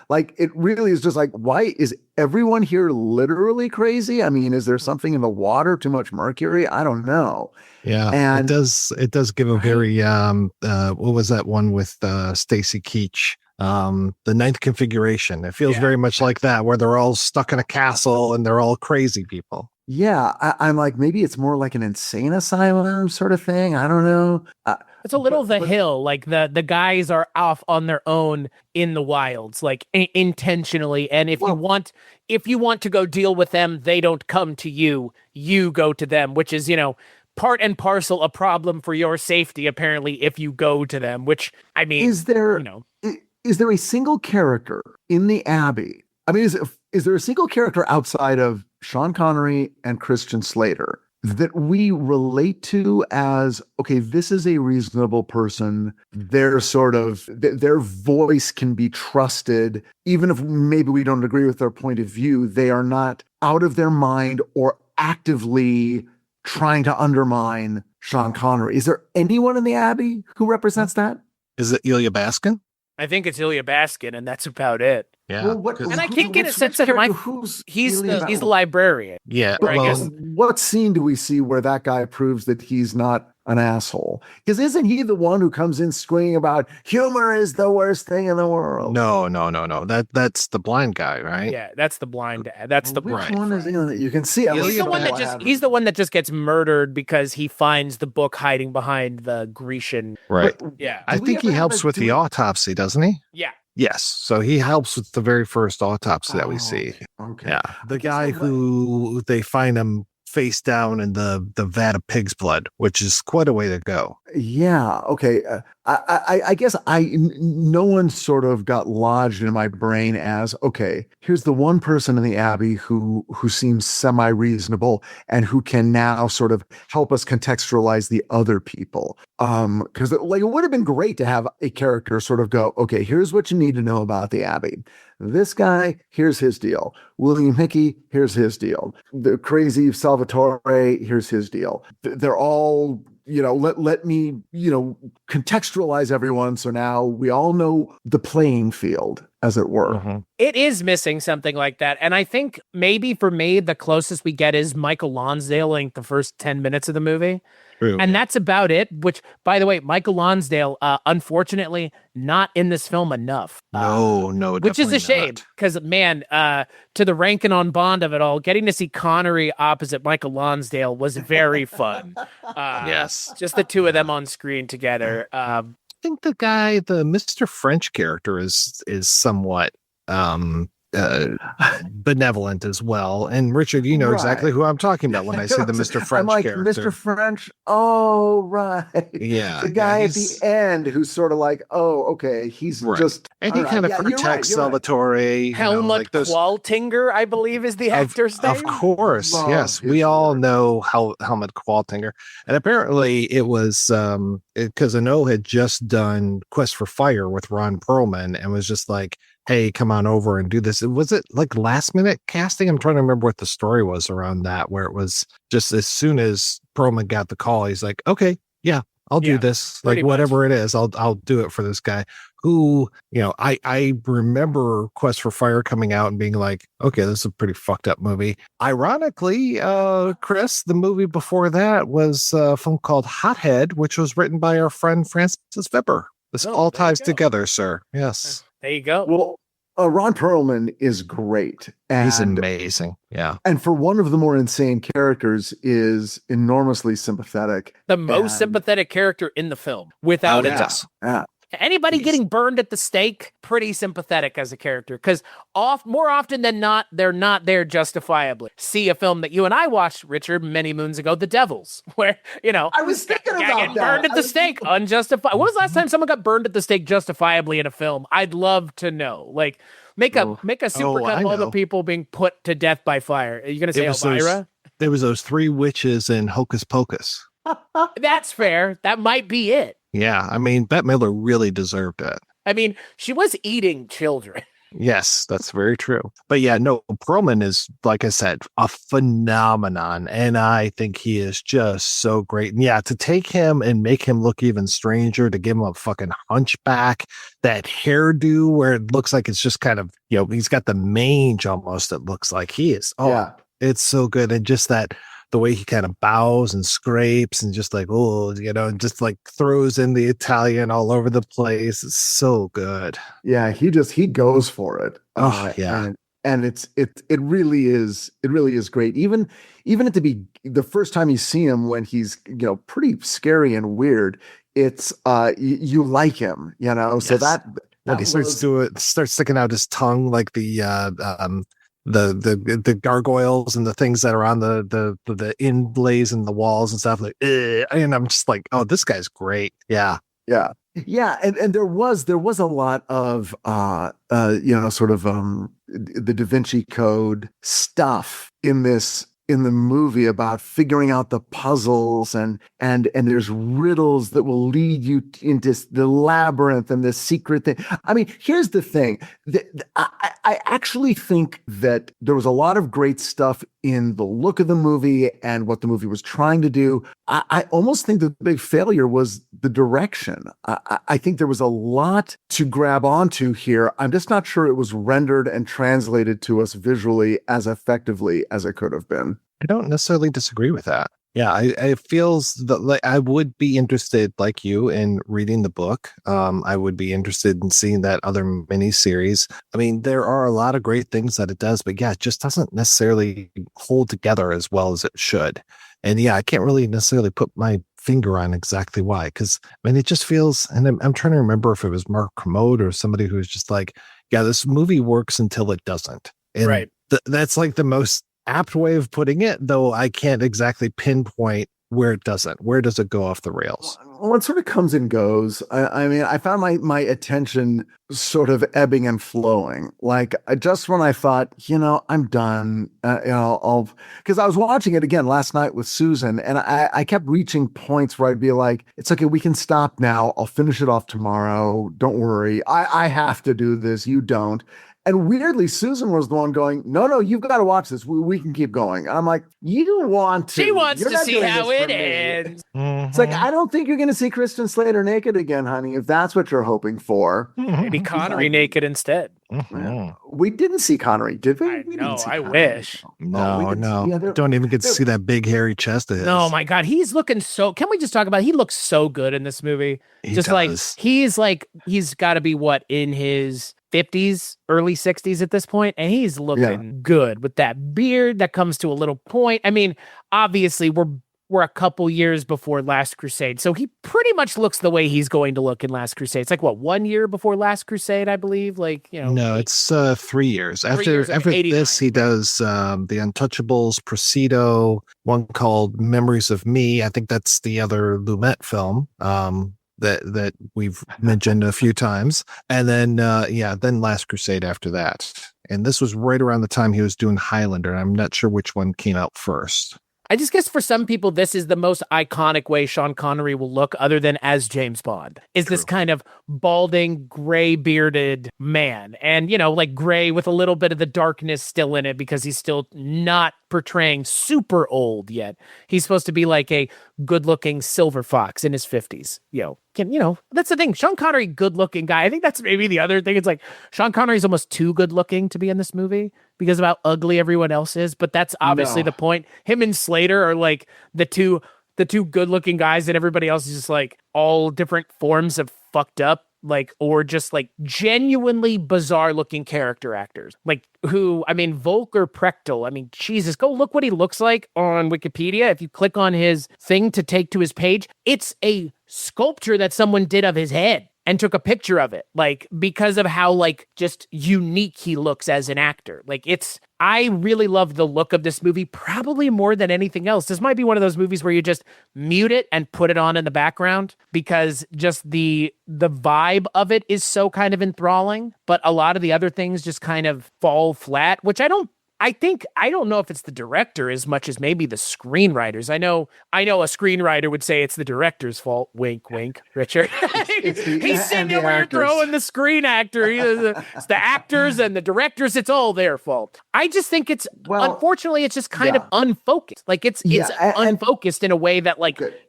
Like, it really is just like, why is everyone here literally crazy? I mean, is there something in the water, too much mercury? I don't know. Yeah, and it does give a very what was that one with Stacy Keach? The Ninth Configuration. It feels very much like that, where they're all stuck in a castle and they're all crazy people. Yeah, I'm like, maybe it's more like an insane asylum sort of thing. I don't know. It's a little The Hill. Like the guys are off on their own in the wilds, like intentionally. And if you want to go deal with them, they don't come to you. You go to them, which is, part and parcel a problem for your safety, apparently, if you go to them, which, I mean, is there a single character in the Abbey? I mean, is there a single character outside of Sean Connery and Christian Slater that we relate to as, okay, this is a reasonable person. Their their voice can be trusted. Even if maybe we don't agree with their point of view, they are not out of their mind or actively trying to undermine Sean Connery. Is there anyone in the Abbey who represents that? Is it Elya Baskin? I think it's Elya Baskin, and that's about it. Yeah. Well, and I can't get a sense of him. He's the librarian. Yeah. But, I guess. What scene do we see where that guy proves that he's not an asshole? Because isn't he the one who comes in screaming about humor is the worst thing in the world? No. That's the blind guy, right? Yeah, that's the blind. That's the Which one is it? You can see. He's the one that just gets murdered because he finds the book hiding behind the Grecian. Right. But, yeah. I think he helps with the autopsy, doesn't he? Yeah. Yes. So he helps with the very first autopsy that we see. Okay. Yeah. The guy who they find him face down in the vat of pig's blood, which is quite a way to go. Yeah. Okay. I guess no one sort of got lodged in my brain as, okay, here's the one person in the Abbey who seems semi-reasonable and who can now sort of help us contextualize the other people. Because it would have been great to have a character sort of go, okay, here's what you need to know about the Abbey. This guy, here's his deal. William Hickey, here's his deal. The crazy Salvatore, here's his deal. They're all, let me, contextualize everyone. So now we all know the playing field, as it were. Mm-hmm. It is missing something like that. And I think maybe for me, the closest we get is Michael Lonsdale in the first 10 minutes of the movie. True. And that's about it, which, by the way, Michael Lonsdale, unfortunately, not in this film enough. No, which is a shame, because, man, to the ranking on Bond of it all, getting to see Connery opposite Michael Lonsdale was very fun. Yes. Just the two of them on screen together. I think the Mr. French character is somewhat benevolent as well. And Richard, you know exactly who I'm talking about when I say the Mr. French I'm like, character. Mr. French? Oh, right. Yeah. The guy at the end who's sort of like, oh, okay, he's just... And he kind of protects Salvatore. Helmut Qualtinger, I believe, is the actor's name. Of course, yes. We all know Helmut Qualtinger. And apparently it was because Annaud had just done Quest for Fire with Ron Perlman and was just like, hey, come on over and do this. Was it like last minute casting? I'm trying to remember what the story was around that, where it was just as soon as Perlman got the call, he's like, okay, yeah, I'll do this. Like whatever it is, I'll do it for this guy who, I remember Quest for Fire coming out and being like, okay, this is a pretty fucked up movie. Ironically, Chris, the movie before that was a film called Hothead, which was written by our friend Francis Weber. This all ties together, sir. Yes. There you go. Well, Ron Perlman is great. And, he's amazing. Yeah. And for one of the more insane characters is enormously sympathetic. The most sympathetic character in the film, without a doubt. Yeah. Anybody getting burned at the stake, pretty sympathetic as a character, because more often than not, they're not there justifiably. See a film that you and I watched, Richard, many moons ago, The Devils, where, I was thinking about getting burned at the stake, unjustified. When was the last time someone got burned at the stake justifiably in a film? I'd love to know. Like, make a supercut of all the people being put to death by fire. Are you going to say Elvira? There was those three witches in Hocus Pocus. That's fair. That might be it. Yeah, I mean, Bette Midler really deserved it. I mean, she was eating children. Yes, that's very true. But yeah, no, Perlman is, like I said, a phenomenon. And I think he is just so great. And yeah, to take him and make him look even stranger, to give him a fucking hunchback, that hairdo where it looks like it's just kind of, he's got the mange almost, it looks like he is. Oh, yeah. It's so good. And just the way he kind of bows and scrapes and just like, just like throws in the Italian all over the place. It's so good. Yeah, he goes for it. Oh, yeah. And it really is great. Even at the first time you see him when he's, pretty scary and weird, it's you like him, so yes. that when he starts sticking out his tongue like the gargoyles and the things that are on the inlays in the walls and stuff, like, and I'm just like, oh, this guy's great. Yeah. And there was a lot of the Da Vinci Code stuff in this in the movie about figuring out the puzzles and there's riddles that will lead you into the labyrinth and the secret thing. I mean, here's the thing. I actually think that there was a lot of great stuff in the look of the movie and what the movie was trying to do. I almost think the big failure was the direction. I think there was a lot to grab onto here. I'm just not sure it was rendered and translated to us visually as effectively as it could have been. I don't necessarily disagree with that. Yeah, it feels that like I would be interested, like you, in reading the book. I would be interested in seeing that other miniseries. I mean, there are a lot of great things that it does, but yeah, it just doesn't necessarily hold together as well as it should. And yeah, I can't really necessarily put my finger on exactly why, because I mean, it just feels, and I'm trying to remember if it was Mark Kermode or somebody who was just like, yeah, this movie works until it doesn't. And right. That's like the most apt way of putting it, though I can't exactly pinpoint where it doesn't. Where does it go off the rails? Well, it sort of comes and goes. I mean, I found my attention sort of ebbing and flowing. Like just when I thought, I'm done, because I was watching it again last night with Susan, and I kept reaching points where I'd be like, it's okay, we can stop now. I'll finish it off tomorrow. Don't worry. I have to do this. You don't. And weirdly, Susan was the one going, no, you've got to watch this. We can keep going. And I'm like, you want to. She wants to see how it ends. Mm-hmm. It's like, I don't think you're going to see Christian Slater naked again, honey, if that's what you're hoping for. Maybe Connery naked instead. Mm-hmm. We didn't see Connery, did we? I wish. No. Don't even get to see that big hairy chest of his. Oh my God. He's looking so, can we just talk about, he looks so good in this movie. He just does. He's got to be what, in his 50s, early 60s at this point, and he's looking good with that beard that comes to a little point. I mean, obviously we're a couple years before Last Crusade, so he pretty much looks the way he's going to look in Last Crusade. It's like what, 1 year before Last Crusade, I believe. No, it's 3 years after this. He does The Untouchables, Presidio, one called Memories of Me. I think that's the other Lumet film. That we've mentioned a few times. And then, then Last Crusade after that. And this was right around the time he was doing Highlander. And I'm not sure which one came out first. I just guess for some people, this is the most iconic way Sean Connery will look other than as James Bond, is this kind of balding, gray bearded man. And, like gray with a little bit of the darkness still in it because he's still not portraying super old yet. He's supposed to be like a good looking silver fox in his 50s. That's the thing. Sean Connery, good looking guy. I think that's maybe the other thing. It's like Sean Connery's almost too good looking to be in this movie because of how ugly everyone else is. But that's obviously the point. Him and Slater are like the two good looking guys, and everybody else is just like all different forms of fucked up. Or just genuinely bizarre looking character actors. Volker Prechtel. Jesus, go look what he looks like on Wikipedia. If you click on his thing to take to his page, it's a sculpture that someone did of his head and took a picture of it, because of how just unique he looks as an actor. I really love the look of this movie, probably more than anything else. This might be one of those movies where you just mute it and put it on in the background because just the vibe of it is so kind of enthralling, but a lot of the other things just kind of fall flat, which I don't know if it's the director as much as maybe the screenwriters. I know a screenwriter would say it's the director's fault. Wink, wink, Richard. He's sitting there throwing the screen actor. It's the actors and the directors. It's all their fault. I just think unfortunately, it's just kind of unfocused. It's unfocused in a way that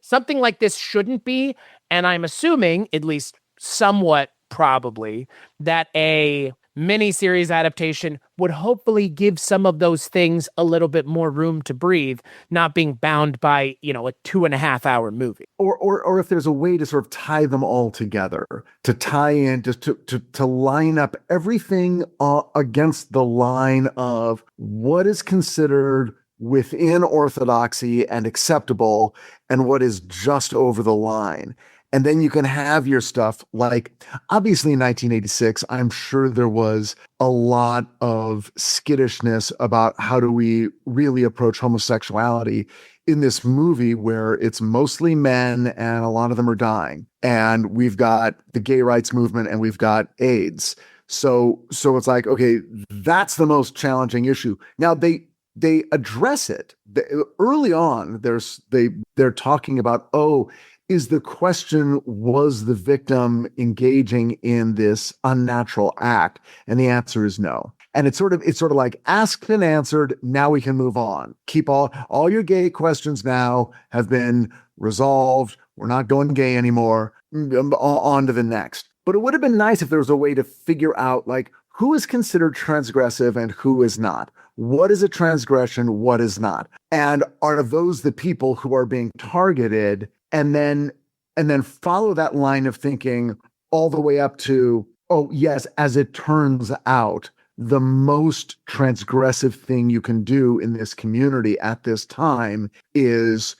something like this shouldn't be. And I'm assuming, at least somewhat probably, that a miniseries adaptation would hopefully give some of those things a little bit more room to breathe, not being bound by, a 2.5 hour movie. Or if there's a way to sort of tie them all together, to tie in, just to line up everything against the line of what is considered within orthodoxy and acceptable and what is just over the line. And then you can have your stuff obviously in 1986, I'm sure there was a lot of skittishness about how do we really approach homosexuality in this movie where it's mostly men and a lot of them are dying. And we've got the gay rights movement and we've got AIDS. So it's okay, that's the most challenging issue. Now they address it. Early on, they're talking about, is the question, was the victim engaging in this unnatural act? And the answer is no. And it's sort of like asked and answered. Now we can move on. Keep all your gay questions now have been resolved. We're not going gay anymore. On to the next. But it would have been nice if there was a way to figure out, like, who is considered transgressive and who is not. What is a transgression? What is not? And are those the people who are being targeted? And then follow that line of thinking all the way up to, oh, yes, as it turns out, the most transgressive thing you can do in this community at this time is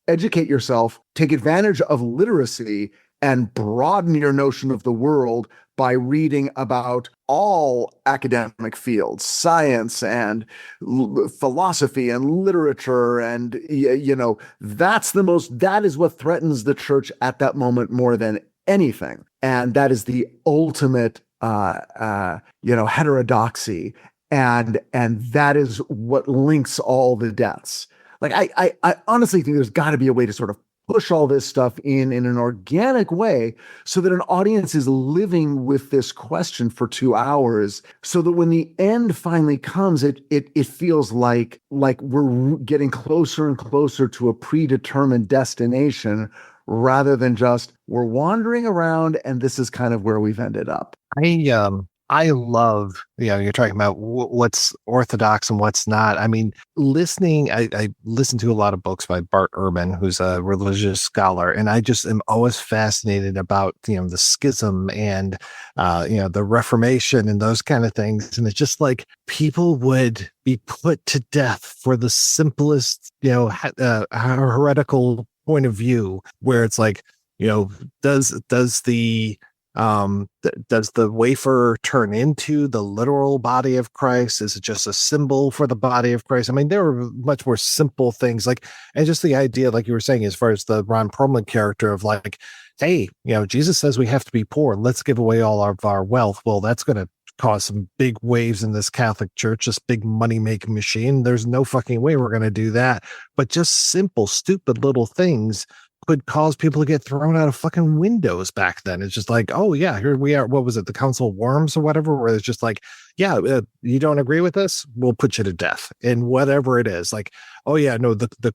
educate yourself, take advantage of literacy, and broaden your notion of the world by reading about all academic fields, science and philosophy and literature. And, that is what threatens the church at that moment more than anything. And that is the ultimate, heterodoxy. And that is what links all the deaths. Like, I honestly think there's got to be a way to sort of push all this stuff in an organic way so that an audience is living with this question for 2 hours, so that when the end finally comes, it feels like we're getting closer and closer to a predetermined destination rather than just we're wandering around and this is kind of where we've ended up. I love, you're talking about what's orthodox and what's not. I mean, I listen to a lot of books by Bart Ehrman, who's a religious scholar, and I just am always fascinated about, the schism and, the Reformation and those kind of things. And it's just like people would be put to death for the simplest, heretical point of view, where it's like, does the wafer turn into the literal body of Christ? Is it just a symbol for the body of Christ? I mean, there were much more simple things, like, and just the idea, like you were saying, as far as the Ron Perlman character of like, hey, Jesus says we have to be poor. Let's give away all of our wealth. Well, that's going to cause some big waves in this Catholic Church, this big money-making machine. There's no fucking way we're going to do that. But just simple, stupid little things could cause people to get thrown out of fucking windows back then. It's just like, oh yeah, here we are. What was it? The Council of Worms or whatever, where it's just like, yeah, you don't agree with us? We'll put you to death. And whatever it is, like, oh yeah, no, the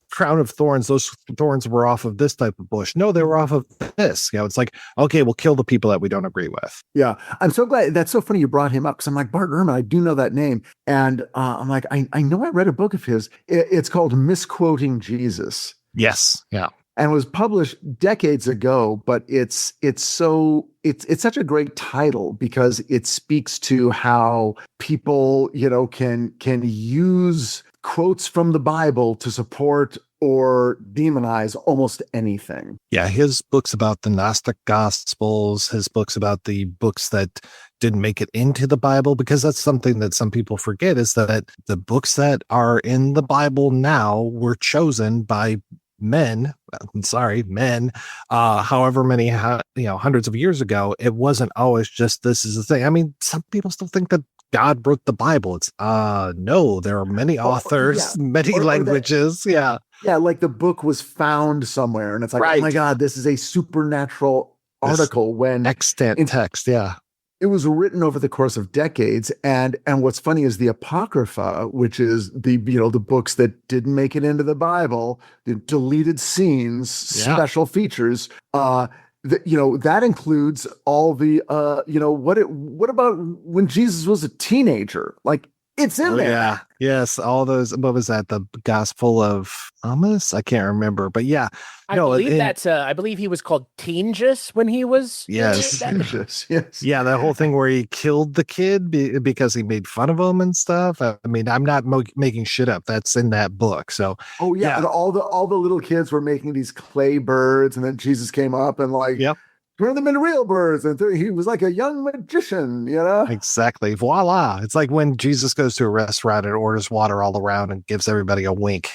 crown of thorns, those thorns were off of this type of bush. No, they were off of this. It's like, okay, we'll kill the people that we don't agree with. Yeah. I'm so glad. That's so funny you brought him up, because I'm like, Bart Ehrman, I do know that name. And I'm like, I know I read a book of his. It's called Misquoting Jesus. Yes. Yeah. And was published decades ago, but it's such a great title because it speaks to how people, can use quotes from the Bible to support or demonize almost anything. Yeah, his books about the Gnostic Gospels, his books about the books that didn't make it into the Bible, because that's something that some people forget, is that the books that are in the Bible now were chosen by men, however many, hundreds of years ago. It wasn't always just, this is the thing. I mean, some people still think that God wrote the Bible. It's, no, there are many authors, many languages. Yeah. Yeah. Like the book was found somewhere and it's like, oh my God, this is a supernatural article, when extant text. Yeah. It was written over the course of decades. And what's funny is the Apocrypha, which is the books that didn't make it into the Bible, the deleted scenes, special features, that includes all the, what about when Jesus was a teenager? Like, it's in there. Yeah. Yes. All those, what was that? The Gospel of Thomas? I can't remember, but yeah. I believe he was called Teengus when he was. Yes. Yes. Yeah. That whole thing where he killed the kid because he made fun of him and stuff. I mean, I'm not making shit up. That's in that book. So. Oh yeah. And all the little kids were making these clay birds, and then Jesus came up and like, yep, turn them into real birds, and he was like a young magician, Exactly. Voila. It's like when Jesus goes to a restaurant and orders water all around and gives everybody a wink,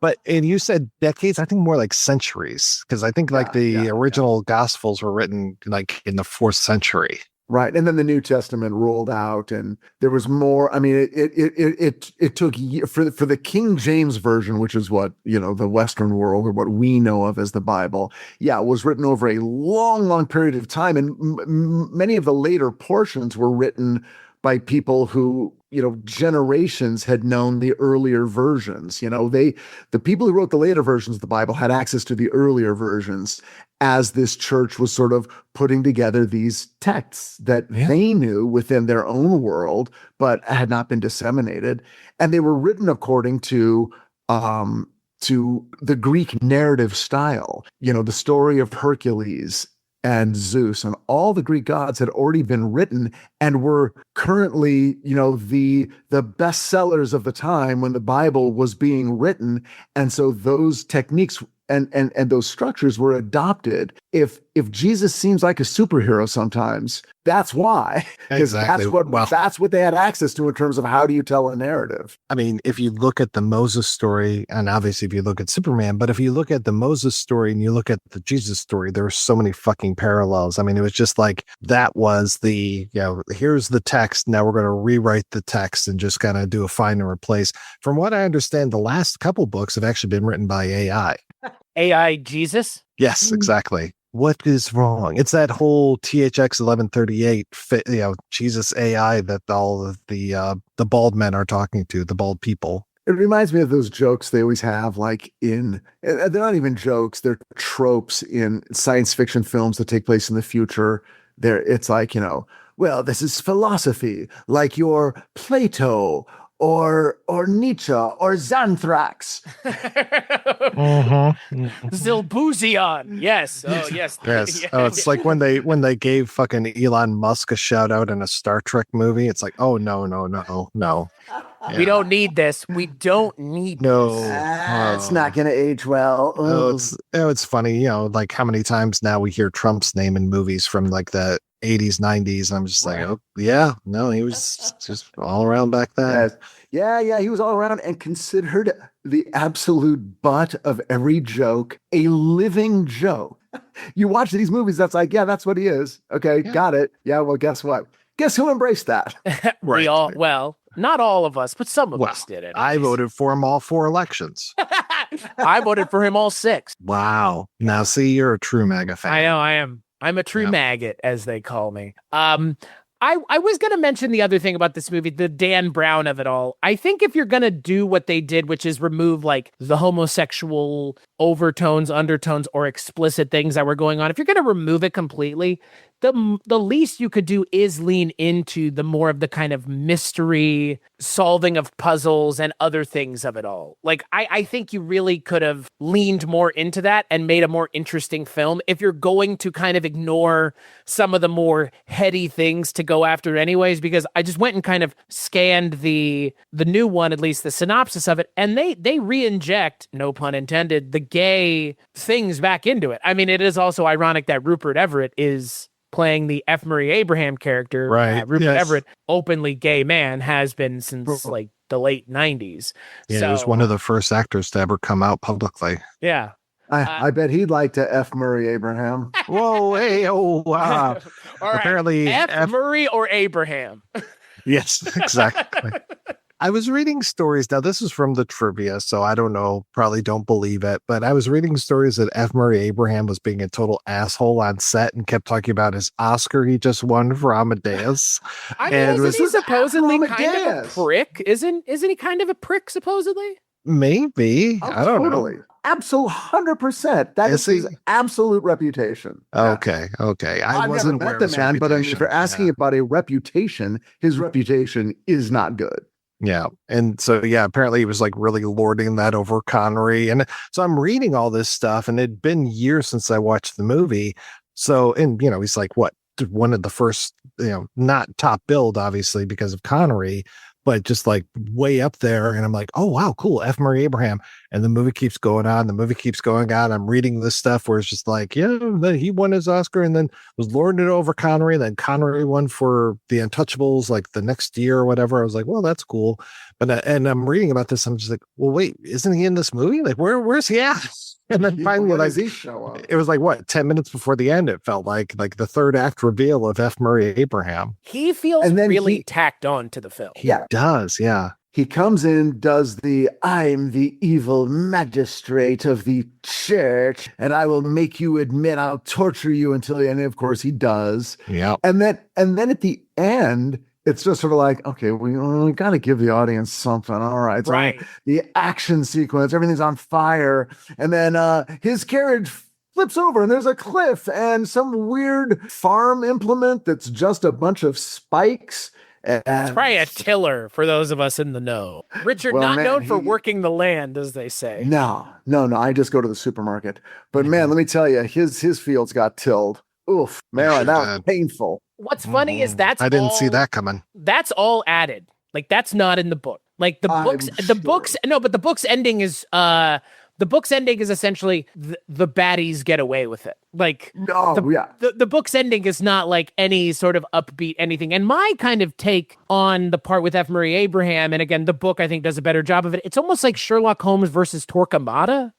But, and you said decades, I think more like centuries, because I think the original Gospels were written like in the 4th century. Right. And then the New Testament rolled out and there was more. I mean, it took for the King James version, which is what, the Western world or what we know of as the Bible. Yeah, it was written over a long, long period of time. And many of the later portions were written by people who, generations had known the earlier versions. The people who wrote the later versions of the Bible had access to the earlier versions as this church was sort of putting together these texts that they knew within their own world, but had not been disseminated. And they were written according to the Greek narrative style, the story of Hercules and Zeus and all the Greek gods had already been written and were currently, the bestsellers of the time when the Bible was being written. And so those techniques and those structures were adopted. If Jesus seems like a superhero sometimes, that's why. Exactly. That's what they had access to in terms of how do you tell a narrative. I mean, if you look at the Moses story, and obviously if you look at Superman, but if you look at the Moses story and you look at the Jesus story, there are so many fucking parallels. I mean, it was just like, that was the, here's the text. Now we're going to rewrite the text and just kind of do a find and replace. From what I understand, the last couple books have actually been written by AI. AI Jesus? Yes, exactly. What is wrong? It's that whole THX 1138 Jesus AI that all of the bald men are talking to, the bald people. It reminds me of those jokes they always have, like they're not even jokes, they're tropes in science fiction films that take place in the future. It's like, well, this is philosophy, like your Plato or Nietzsche or Xanthrax. Zilbuzion. Yes. Oh, yes. Yes. Oh, it's like when they gave fucking Elon Musk a shout out in a Star Trek movie. It's like, oh, no. Yeah. We don't need this. We don't need this. It's not going to age well. It's funny, like how many times now we hear Trump's name in movies from like the 80s, 90s. I'm just like, oh, yeah, no, he was just all around back then. Yeah, he was all around and considered the absolute butt of every joke, a living joke. You watch these movies, that's like, yeah, that's what he is. Okay, got it. Yeah, well, guess what? Guess who embraced that? Right. Well, not all of us, but some of us did it. I voted for him all 4 elections. I voted for him all 6. Wow. Now, see, you're a true MAGA fan. I know, I am. I'm a true maggot, as they call me. I was going to mention the other thing about this movie, the Dan Brown of it all. I think if you're going to do what they did, which is remove like the homosexual overtones, undertones, or explicit things that were going on, if you're going to remove it completely, the least you could do is lean into the more of the kind of mystery solving of puzzles and other things of it all. Like, I think you really could have leaned more into that and made a more interesting film if you're going to kind of ignore some of the more heady things to go after anyways, because I just went and kind of scanned the new one, at least the synopsis of it, and they re-inject, no pun intended, the gay things back into it. I mean, it is also ironic that Rupert Everett is playing the F. Murray Abraham character. Right. Rupert Everett, openly gay man, has been since like the late 90s. Yeah, so, he was one of the first actors to ever come out publicly. Yeah. I bet he'd like to F. Murray Abraham. Whoa, hey, oh, wow. Apparently, F. Murray or Abraham. Yes, exactly. I was reading stories. Now, this is from the trivia, so I don't know, probably don't believe it, but I was reading stories that F. Murray Abraham was being a total asshole on set and kept talking about his Oscar he just won for Amadeus. I mean, isn't he supposedly kind of a prick? Isn't he kind of a prick, supposedly? Maybe. I don't know. Absolute 100%. That is his absolute reputation. Okay. I wasn't never met the man, but if you're asking about a reputation, his reputation is not good. Yeah. And so, apparently he was like really lording that over Connery. And so I'm reading all this stuff, and it'd been years since I watched the movie. So, and, he's like, what, one of the first, not top billed, obviously, because of Connery, but just like way up there. And I'm like, oh, wow, cool. F. Murray Abraham. And the movie keeps going on. I'm reading this stuff where it's just like, he won his Oscar and then was lording it over Connery. Then Connery won for The Untouchables like the next year or whatever. I was like, well, that's cool. And I'm reading about this. I'm just like, well, wait, isn't he in this movie? Like, where's he at? And then finally, does he show up? It was like, what, 10 minutes before the end, it felt like the third act reveal of F. Murray Abraham. He feels really tacked on to the film. He does, yeah. He comes in, does I'm the evil magistrate of the church, and I will make you admit, I'll torture you until the end. And of course he does. Yeah. And then at the end, it's just sort of like, okay, we got to give the audience something. All right. So right. The action sequence, everything's on fire. And then his carriage flips over and there's a cliff and some weird farm implement that's just a bunch of spikes. It's probably a tiller for those of us in the know. Richard, known for working the land, as they say. No. I just go to the supermarket. But man, let me tell you, his fields got tilled. Oof, man, that was painful. What's funny is I didn't see that coming. That's all added. Like, that's not in the book. Like the book's ending is essentially the baddies get away with it. Like, the book's ending is not like any sort of upbeat anything. And my kind of take on the part with F. Murray Abraham, and again, the book I think does a better job of it. It's almost like Sherlock Holmes versus Torquemada,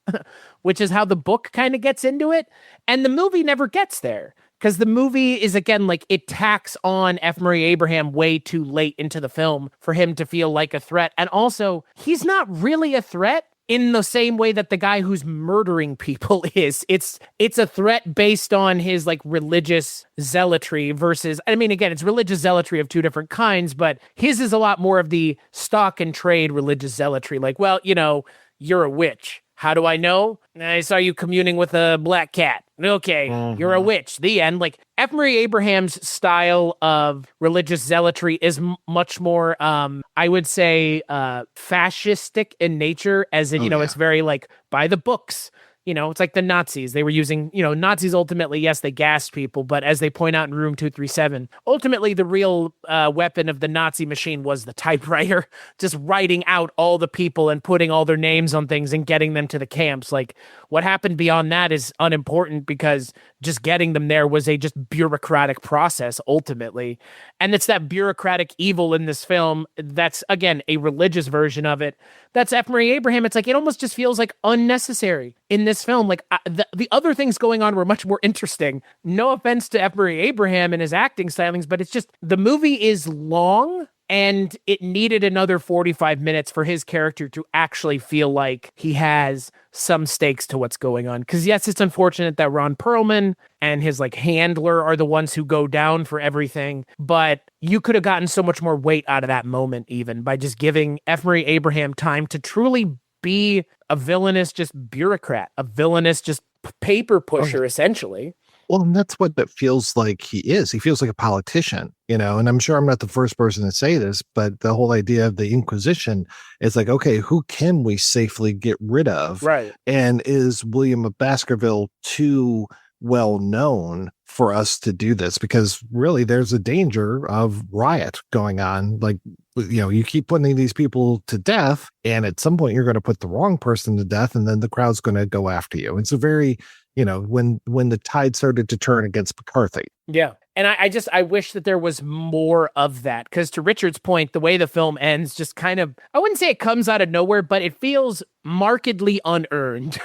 which is how the book kind of gets into it. And the movie never gets there. Because the movie is, again, like, it tacks on F. Murray Abraham way too late into the film for him to feel like a threat. And also, he's not really a threat in the same way that the guy who's murdering people is. It's a threat based on his, like, religious zealotry versus, I mean, again, it's religious zealotry of two different kinds, but his is a lot more of the stock and trade religious zealotry. Like, well, you're a witch. How do I know? I saw you communing with a black cat. Okay, You're a witch. The end. Like, F. Murray Abraham's style of religious zealotry is much more, I would say, fascistic in nature, as in, it's very, like, by the books. It's like the Nazis. They were using, Nazis ultimately, yes, they gassed people, but as they point out in Room 237, ultimately the real weapon of the Nazi machine was the typewriter, just writing out all the people and putting all their names on things and getting them to the camps. Like, what happened beyond that is unimportant because just getting them there was a just bureaucratic process ultimately. And it's that bureaucratic evil in this film that's, again, a religious version of it. That's F. Murray Abraham. It's like, it almost just feels like unnecessary in this film. Like, the other things going on were much more interesting. No offense to F. Murray Abraham and his acting stylings, but it's just, the movie is long and it needed another 45 minutes for his character to actually feel like he has some stakes to what's going on. Because yes, it's unfortunate that Ron Perlman and his like handler are the ones who go down for everything, but you could have gotten so much more weight out of that moment even by just giving F. Murray Abraham time to truly be a villainous just bureaucrat, a villainous just paper pusher, essentially. Well, and that's what it feels like he is. He feels like a politician, and I'm sure I'm not the first person to say this, but the whole idea of the Inquisition is like, okay, who can we safely get rid of? Right. And is William of Baskerville too well known for us to do this? Because really there's a danger of riot going on. Like, you keep putting these people to death, and at some point you're going to put the wrong person to death, and then the crowd's going to go after you. It's a very, when the tide started to turn against McCarthy. Yeah. And I wish that there was more of that. Because to Richard's point, the way the film ends just kind of, I wouldn't say it comes out of nowhere, but it feels markedly unearned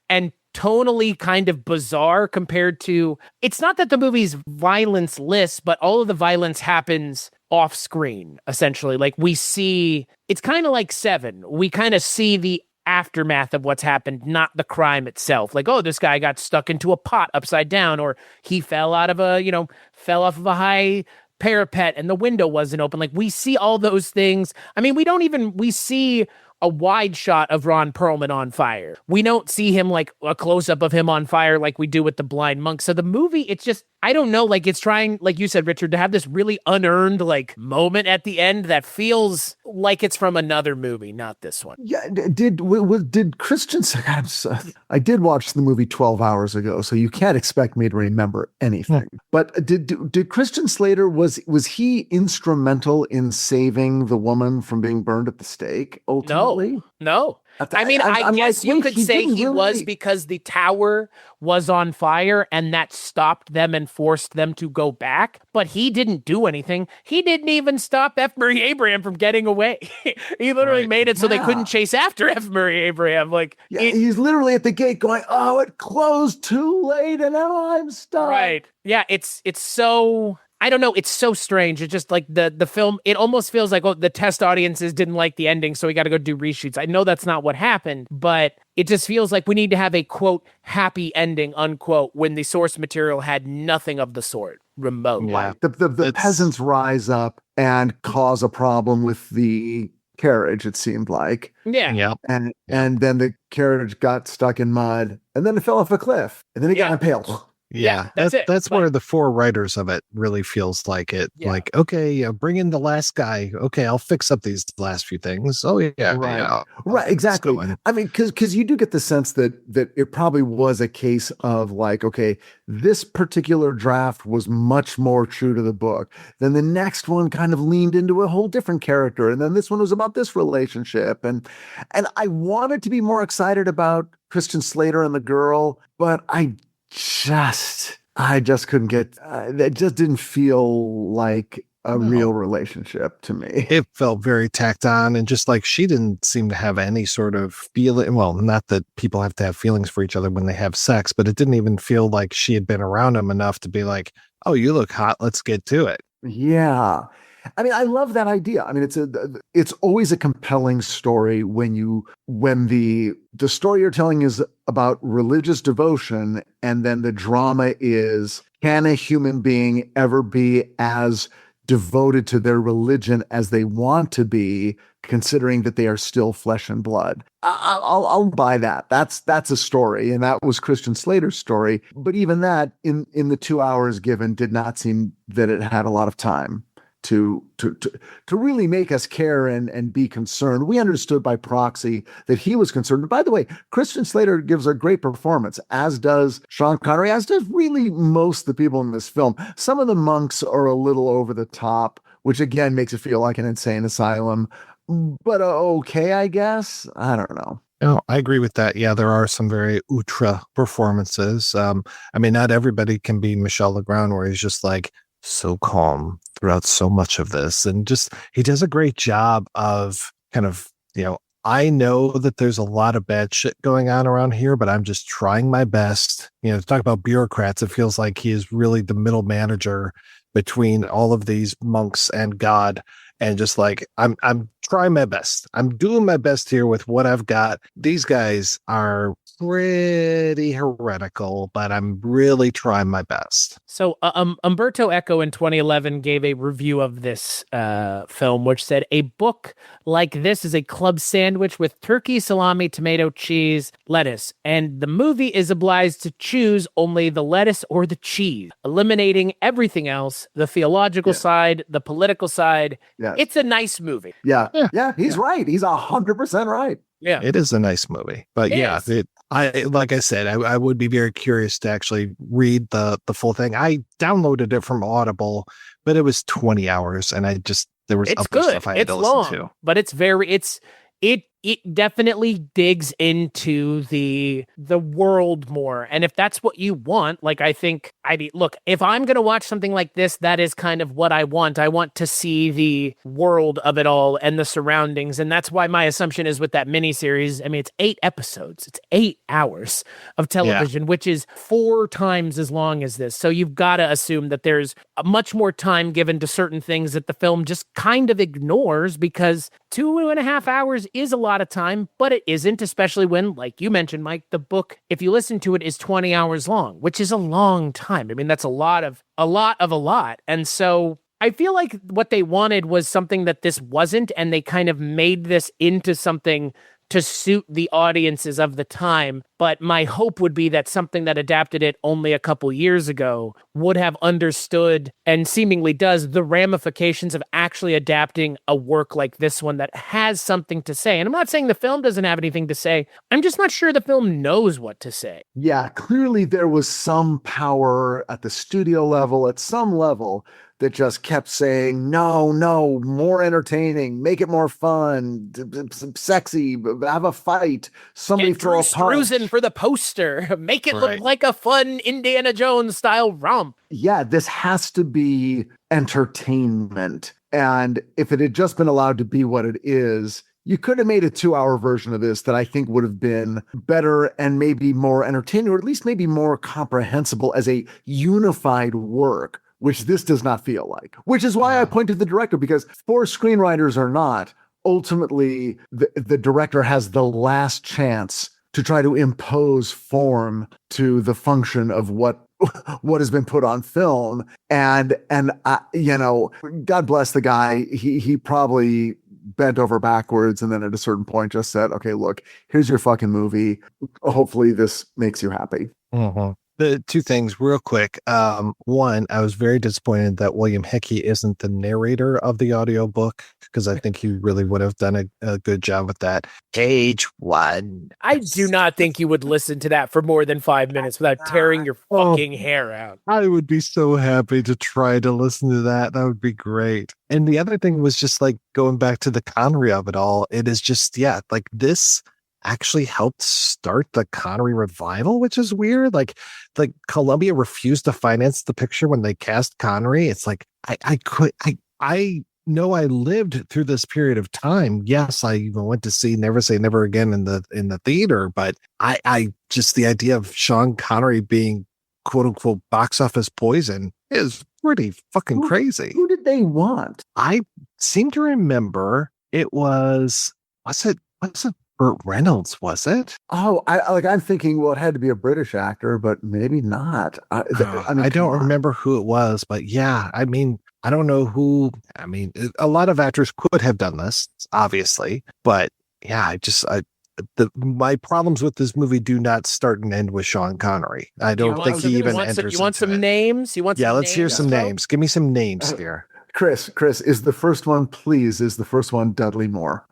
and tonally kind of bizarre compared to, it's not that the movie's violence-less, but all of the violence happens off screen, essentially. Like, we see, it's kind of like Seven. We kind of see the aftermath of what's happened, not the crime itself. Like, oh, this guy got stuck into a pot upside down, or he fell off of a high parapet and the window wasn't open. Like, we see all those things. I mean, we see a wide shot of Ron Perlman on fire. We don't see him like a close-up of him on fire like we do with the blind monk. So the movie, it's just, I don't know, like, it's trying, like you said, Richard, to have this really unearned like moment at the end that feels like it's from another movie, not this one. Yeah, did Christian, I did watch the movie 12 hours ago, so you can't expect me to remember anything. But did Christian Slater, was he instrumental in saving the woman from being burned at the stake? Ultimately? deliberately? No. I mean, I guess you could say he was because the tower was on fire and that stopped them and forced them to go back, but he didn't do anything. He didn't even stop F. Murray Abraham from getting away. He literally made it so they couldn't chase after F. Murray Abraham. He's literally at the gate going, "Oh, it closed too late and now I'm stuck." Right. Yeah, it's so... I don't know. It's so strange. It's just like the film, it almost feels like, the test audiences didn't like the ending, so we got to go do reshoots. I know that's not what happened, but it just feels like we need to have a, quote, happy ending, unquote, when the source material had nothing of the sort remotely. Yeah. The peasants rise up and cause a problem with the carriage, it seemed like. Yeah. And then the carriage got stuck in mud, and then it fell off a cliff, and then it got impaled. Yeah, that's where the four writers of it really feels like it. Yeah. Like, okay, bring in the last guy. Okay, I'll fix up these last few things. Oh yeah, right, exactly. I mean, because you do get the sense that it probably was a case of like, okay, this particular draft was much more true to the book. Then the next one kind of leaned into a whole different character, and then this one was about this relationship, and I wanted to be more excited about Christian Slater and the girl, but I just couldn't get that. Just didn't feel like a real relationship to me. It felt very tacked on, and just like she didn't seem to have any sort of feeling. Well, not that people have to have feelings for each other when they have sex, but it didn't even feel like she had been around him enough to be like, "Oh, you look hot. Let's get to it." Yeah. I mean, I love that idea. I mean, it's always a compelling story when the story you're telling is about religious devotion, and then the drama is, can a human being ever be as devoted to their religion as they want to be, considering that they are still flesh and blood? I'll buy that. That's a story, and that was Christian Slater's story. But even that, in the 2 hours given, did not seem that it had a lot of time to really make us care and be concerned. We understood by proxy that he was concerned. By the way, Christian Slater gives a great performance, as does Sean Connery, as does really most of the people in this film. Some of the monks are a little over the top, which again makes it feel like an insane asylum. But okay, I guess. I don't know. No, I agree with that. Yeah, there are some very outre performances. I mean, not everybody can be Michel Legrand, where he's just like so calm throughout so much of this, and just he does a great job of kind of, I know that there's a lot of bad shit going on around here, but I'm just trying my best. To talk about bureaucrats, it feels like he is really the middle manager between all of these monks and God, and just like, I'm trying my best. I'm doing my best here with what I've got. These guys are pretty heretical, but I'm really trying my best. So Umberto Eco in 2011 gave a review of this film, which said, a book like this is a club sandwich with turkey, salami, tomato, cheese, lettuce, and the movie is obliged to choose only the lettuce or the cheese, eliminating everything else, the theological side, the political side. Yeah. It's a nice movie. Yeah, he's right. He's 100% right. Yeah, it is a nice movie, but like I said, I would be very curious to actually read the full thing. I downloaded it from Audible, but it was 20 hours, and there was other stuff I had to listen to. But it definitely digs into the world more. And if that's what you want, like, I think look, if I'm going to watch something like this, that is kind of what I want. I want to see the world of it all and the surroundings. And that's why my assumption is with that miniseries. I mean, it's 8 episodes. It's 8 hours of television, which is 4 times as long as this. So you've got to assume that there's much more time given to certain things that the film just kind of ignores, because 2.5 hours is a lot of time, but it isn't, especially when, like you mentioned, Mike, the book, if you listen to it, is 20 hours long, which is a long time. I mean, that's a lot. And so I feel like what they wanted was something that this wasn't, and they kind of made this into something to suit the audiences of the time. But my hope would be that something that adapted it only a couple years ago would have understood, and seemingly does, the ramifications of actually adapting a work like this one that has something to say. And I'm not saying the film doesn't have anything to say. I'm just not sure the film knows what to say. Yeah, clearly there was some power at the studio level, at some level, that just kept saying, no, more entertaining, make it more fun, sexy, have a fight, somebody Get throw a Drew punch. Struzan for the poster. Make it look like a fun Indiana Jones style romp. Yeah, this has to be entertainment. And if it had just been allowed to be what it is, you could have made a 2-hour version of this that I think would have been better and maybe more entertaining, or at least maybe more comprehensible as a unified work, which this does not feel like. Which is why I point to the director, because for screenwriters or not, ultimately the director has the last chance to try to impose form to the function of what has been put on film. And God bless the guy. He probably bent over backwards and then at a certain point just said, okay, look, here's your fucking movie. Hopefully this makes you happy. Mm-hmm. The two things real quick. One, I was very disappointed that William Hickey isn't the narrator of the audiobook, because I think he really would have done a good job with that. Page 1. I do not think you would listen to that for more than 5 minutes without tearing your fucking hair out. I would be so happy to try to listen to that. That would be great. And the other thing was just like going back to the Connery of it all. It is just, like this actually helped start the Connery revival, which is weird. Like Columbia refused to finance the picture when they cast Connery. It's like, I know I lived through this period of time. Yes, I even went to see Never Say Never Again in the theater, but I just, the idea of Sean Connery being quote unquote box office poison is pretty fucking crazy. Who did they want? I seem to remember it was it Burt Reynolds, was it? Oh, I'm thinking, well, it had to be a British actor, but maybe not. I don't remember who it was, but yeah, I mean, I don't know who. I mean, a lot of actors could have done this, obviously, but yeah, my problems with this movie do not start and end with Sean Connery. I don't think he even enters. You want some names? Let's hear some names. Give me some names here. Chris, is the first one Dudley Moore?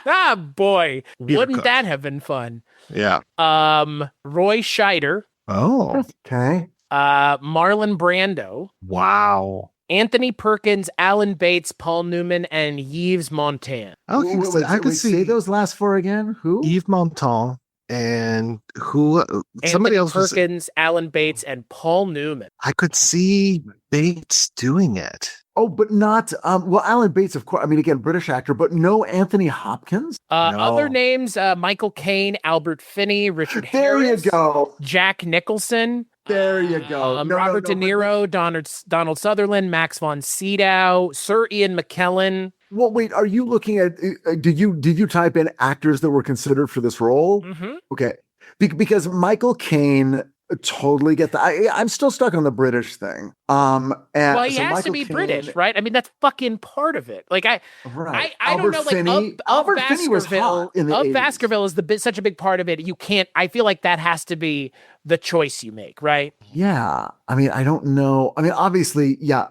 Ah, boy, wouldn't that have been fun? Yeah. Roy Scheider. Oh, okay. Marlon Brando. Wow. Anthony Perkins, Alan Bates, Paul Newman, and Yves Montand. I could see those last four again. Who? Yves Montand and who? Somebody else. Perkins, Alan Bates, and Paul Newman. I could see Bates doing it. Oh, but not, Alan Bates, of course. I mean, again, British actor, but no Anthony Hopkins? No. Other names, Michael Caine, Albert Finney, Richard Harris. There you go. Jack Nicholson. There you go. Robert De Niro, Donald Sutherland, Max von Sydow, Sir Ian McKellen. Well, wait, are you looking at, did you type in actors that were considered for this role? Mm-hmm. Okay. Because Michael Caine, totally get that. I'm still stuck on the British thing. And well, he so has Michael to be Caine, British, right? I mean, that's fucking part of it. Like I don't know. Like Albert Finney was hot in the 80s. Baskerville is such a big part of it. You can't. I feel like that has to be the choice you make, right? Yeah. I mean, I don't know. I mean, obviously, yeah.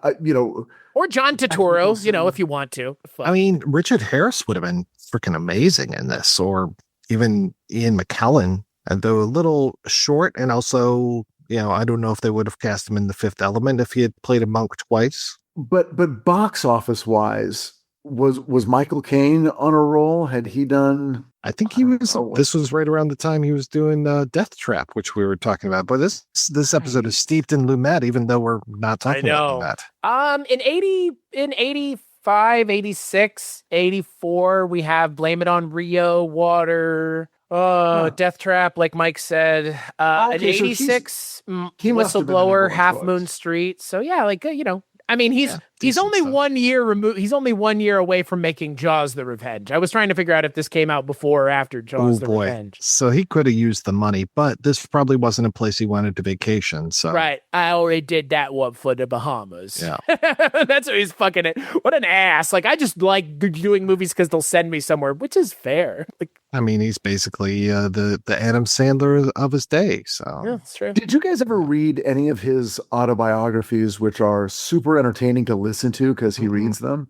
Or John Turturro, if you want to. I mean, Richard Harris would have been freaking amazing in this, or even Ian McKellen. And though a little short, and also, I don't know if they would have cast him in The Fifth Element if he had played a monk twice. But box office wise, was Michael Caine on a roll? Had he done? I think he was. This was right around the time he was doing Death Trap, which we were talking about. But this episode is steeped in Lumet, even though we're not talking about Lumet. In 85, 86, 84, we have Blame It on Rio, Water. Death Trap, like Mike said. An 86 Whistleblower, Half Moon Street. So yeah, I mean, he's only 1 year removed. He's only 1 year away from making Jaws: The Revenge. I was trying to figure out if this came out before or after Jaws: The Revenge. So he could have used the money, but this probably wasn't a place he wanted to vacation. So right, I already did that one for the Bahamas. Yeah, that's what he's fucking it. What an ass! Like I just like doing movies because they'll send me somewhere, which is fair. I mean, he's basically the Adam Sandler of his day. So yeah, that's true. Did you guys ever read any of his autobiographies, which are super entertaining to listen to because he reads them?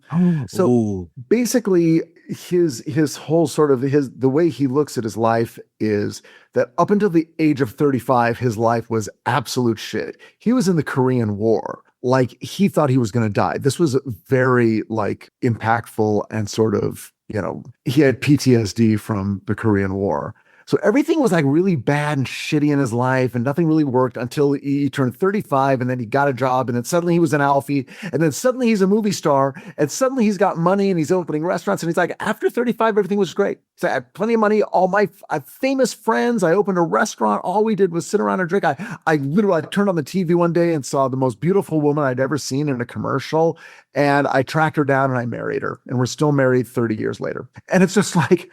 So basically, his whole sort of the way he looks at his life is that up until the age of 35, his life was absolute shit. He was in the Korean War. like he thought he was going to die. This was very like impactful and sort of, he had PTSD from the Korean War. So everything was like really bad and shitty in his life, and nothing really worked until he turned 35, and then he got a job, and then suddenly he was an Alfie, and then suddenly he's a movie star, and suddenly he's got money and he's opening restaurants, and he's like, after 35, everything was great. So I had plenty of money, I have famous friends, I opened a restaurant, all we did was sit around and drink. I literally turned on the TV one day and saw the most beautiful woman I'd ever seen in a commercial, and I tracked her down and I married her, and we're still married 30 years later. And it's just like...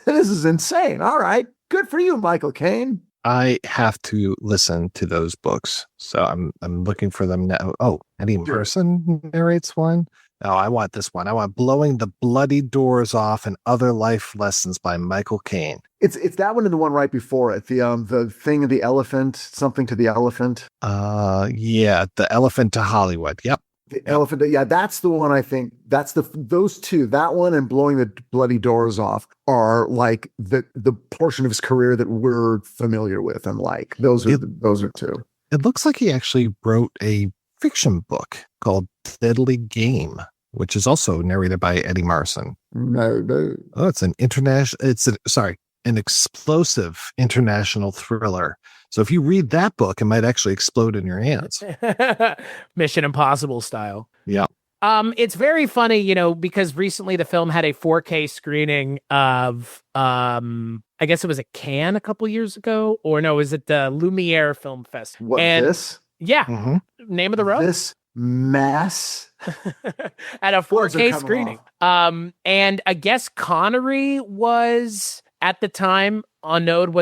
This is insane. All right. Good for you, Michael Caine. I have to listen to those books. So I'm looking for them now. Oh, Eddie Merson narrates one. Oh, I want this one. I want Blowing the Bloody Doors Off and Other Life Lessons by Michael Caine. It's that one and the one right before it. The thing of the elephant, something to the elephant. Yeah, The Elephant to Hollywood. Yep. The elephant, yeah, that's the one. I think that's those two, that one and Blowing the Bloody Doors Off, are like the portion of his career that we're familiar with, and like those are two. It looks like he actually wrote a fiction book called Deadly Game, which is also narrated by Eddie Marson. No. Oh, it's an explosive international thriller. So if you read that book, it might actually explode in your hands. Mission Impossible style. Yeah. It's very funny, because recently the film had a 4K screening of, I guess it was a Cannes a couple years ago, or no, was it the Lumiere Film Festival? What, this? Yeah. Mm-hmm. Name of the road? This mess. At a 4K screening. And I guess Connery was... At the time, Annaud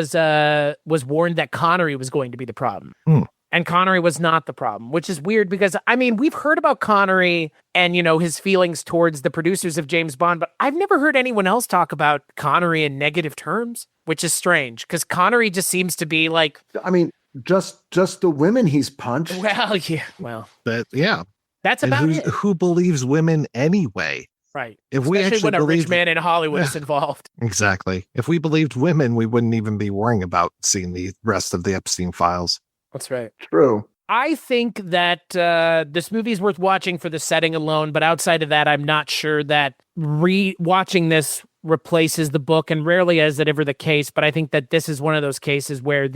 was warned that Connery was going to be the problem. And Connery was not the problem, which is weird because, we've heard about Connery and, his feelings towards the producers of James Bond, but I've never heard anyone else talk about Connery in negative terms, which is strange because Connery just seems to be like... just the women he's punched. Well, yeah. Well. But, yeah. That's about it. Who believes women anyway? Right. If Especially we actually when a believed, rich man in Hollywood is involved. Exactly. If we believed women, we wouldn't even be worrying about seeing the rest of the Epstein files. That's right. True. I think that this movie is worth watching for the setting alone, but outside of that, I'm not sure that watching this replaces the book, and rarely is it ever the case, but I think that this is one of those cases where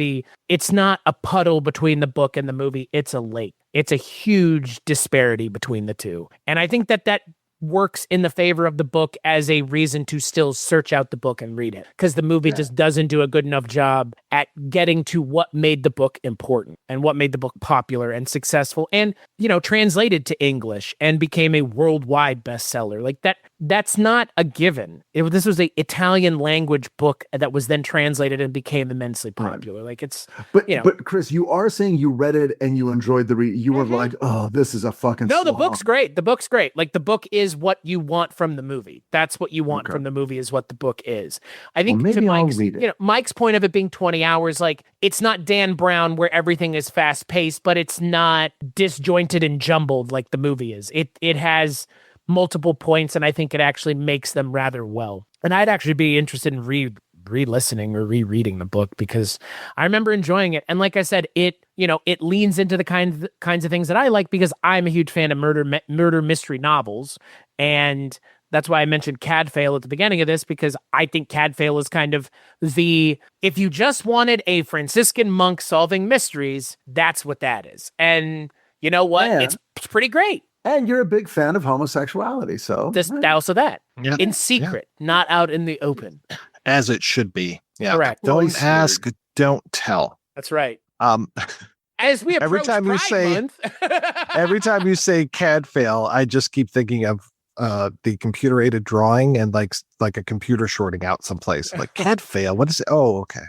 it's not a puddle between the book and the movie, it's a lake. It's a huge disparity between the two. And I think that works in the favor of the book as a reason to still search out the book and read it, because the movie just doesn't do a good enough job at getting to what made the book important and what made the book popular and successful and translated to English and became a worldwide bestseller. Like that's not a given. This was an Italian language book that was then translated and became immensely popular. Like it's but Chris, you are saying you read it and you enjoyed the read. You were like, oh, this is a fucking the swamp. book's great. The book's great. Like the book is what you want from the movie. That's what you want from the movie is what the book is. I think maybe to I'll read it. Mike's point of it being 20 hours, like it's not Dan Brown where everything is fast paced, but it's not disjointed and jumbled like the movie is. It has multiple points, and I think it actually makes them rather well. And I'd actually be interested in re-listening or rereading the book because I remember enjoying it. And like I said, it leans into the kinds of things that I like because I'm a huge fan of murder mystery novels. And that's why I mentioned Cadfael at the beginning of this, because I think Cadfael is kind of if you just wanted a Franciscan monk solving mysteries, that's what that is. And you know what? Yeah. It's pretty great. And you're a big fan of homosexuality, so Also that. Yeah. In secret, not out in the open. As it should be. Yeah. Correct. Don't ask, don't tell. That's right. As we approach Pride Month. Every time you say Cadfael, I just keep thinking of the computer aided drawing and like a computer shorting out someplace. Like Cadfael, what is it? Oh, okay.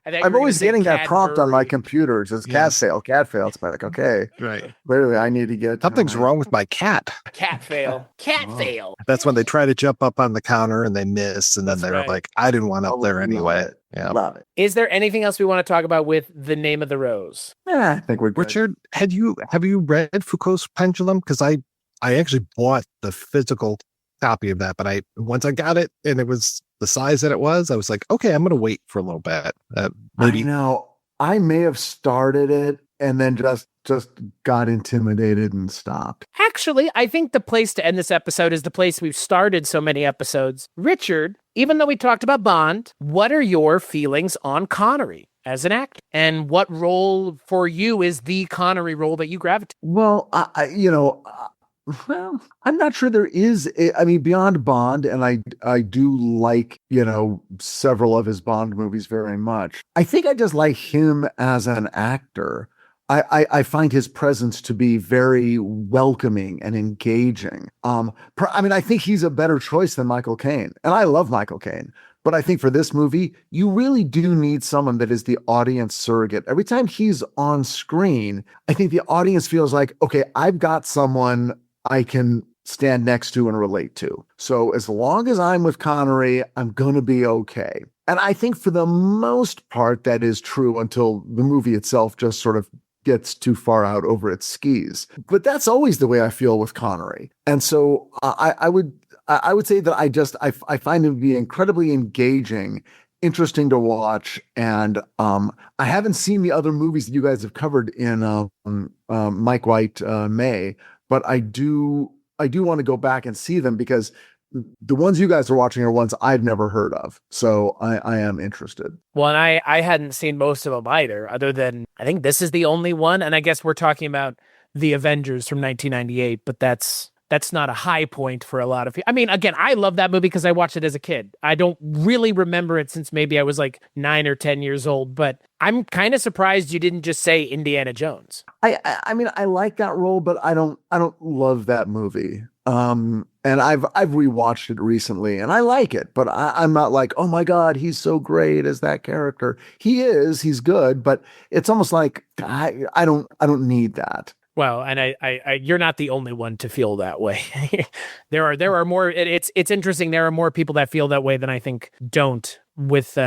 I'm always getting that prompt on my computer. It says Cadfael. It's like, okay. Right. Clearly, I need to get... Something's wrong with my cat. Cadfael. That's when they try to jump up on the counter and they miss. And then they're like, I didn't want up there anyway. Yeah. Love it. Is there anything else we want to talk about with The Name of the Rose? Yeah, I think we're good. Richard, have you read Foucault's Pendulum? Because I actually bought the physical copy of that, but once I got it and it was the size that it was, I was like, okay, I'm going to wait for a little bit. Maybe. I know. I may have started it and then just got intimidated and stopped. Actually, I think the place to end this episode is the place we've started so many episodes. Richard, even though we talked about Bond, what are your feelings on Connery as an actor? And what role for you is the Connery role that you gravitate? Well, well, I'm not sure there is. I mean, beyond Bond, and I do like, several of his Bond movies very much. I think I just like him as an actor. I find his presence to be very welcoming and engaging. I think he's a better choice than Michael Caine, and I love Michael Caine. But I think for this movie, you really do need someone that is the audience surrogate. Every time he's on screen, I think the audience feels like, okay, I've got someone I can stand next to and relate to. So as long as I'm with Connery, I'm going to be okay. And I think for the most part, that is true until the movie itself just sort of gets too far out over its skis. But that's always the way I feel with Connery. And so I would say that I find him to be incredibly engaging, interesting to watch. And I haven't seen the other movies that you guys have covered in Mike White May, but I do want to go back and see them because the ones you guys are watching are ones I've never heard of. So I am interested. Well, and I hadn't seen most of them either, other than I think this is the only one. And I guess we're talking about The Avengers from 1998, but that's not a high point for a lot of people. I mean, again, I love that movie because I watched it as a kid. I don't really remember it since maybe I was like 9 or 10 years old, but I'm kind of surprised you didn't just say Indiana Jones. I mean, I like that role, but I don't love that movie. And I've rewatched it recently and I like it, but I'm not like, oh my God, he's so great as that character. He's good, but it's almost like I don't need that. Well, and I you're not the only one to feel that way. there are more. It's interesting. There are more people that feel that way than I think don't with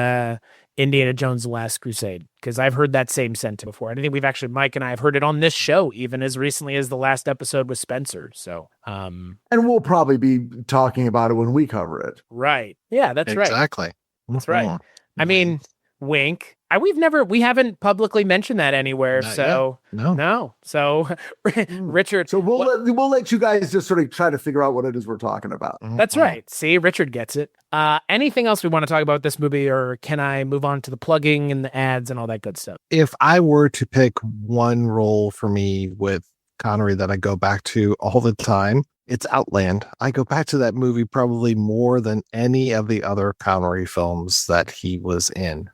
Indiana Jones: The Last Crusade, because I've heard that same sentiment before. And I think Mike and I have heard it on this show, even as recently as the last episode with Spencer. So, and we'll probably be talking about it when we cover it. Right? Yeah, that's right. Exactly. That's right. I mean, wink. We haven't publicly mentioned that anywhere. Not so yet. no. So Richard, so we'll let you guys just sort of try to figure out what it is we're talking about. That's right. See, Richard gets it. Anything else we want to talk about this movie, or can I move on to the plugging and the ads and all that good stuff? If I were to pick one role for me with Connery that I go back to all the time, it's Outland. I go back to that movie probably more than any of the other Connery films that he was in.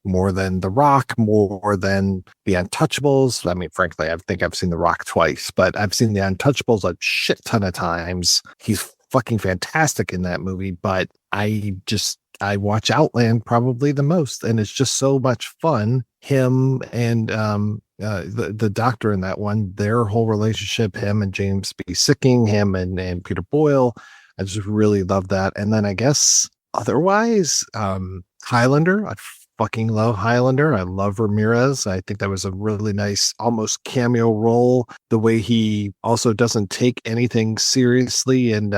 More than The Rock, more than The Untouchables. I mean, frankly, I think I've seen The Rock twice, but I've seen The Untouchables a shit ton of times. He's fucking fantastic in that movie, but I watch Outland probably the most, and it's just so much fun. Him and the doctor in that one, their whole relationship, him and James B. Sicking, him and Peter Boyle. I just really love that. And then I guess otherwise, Highlander. I fucking love Highlander. I love Ramirez. I think that was a really nice, almost cameo role. The way he also doesn't take anything seriously. And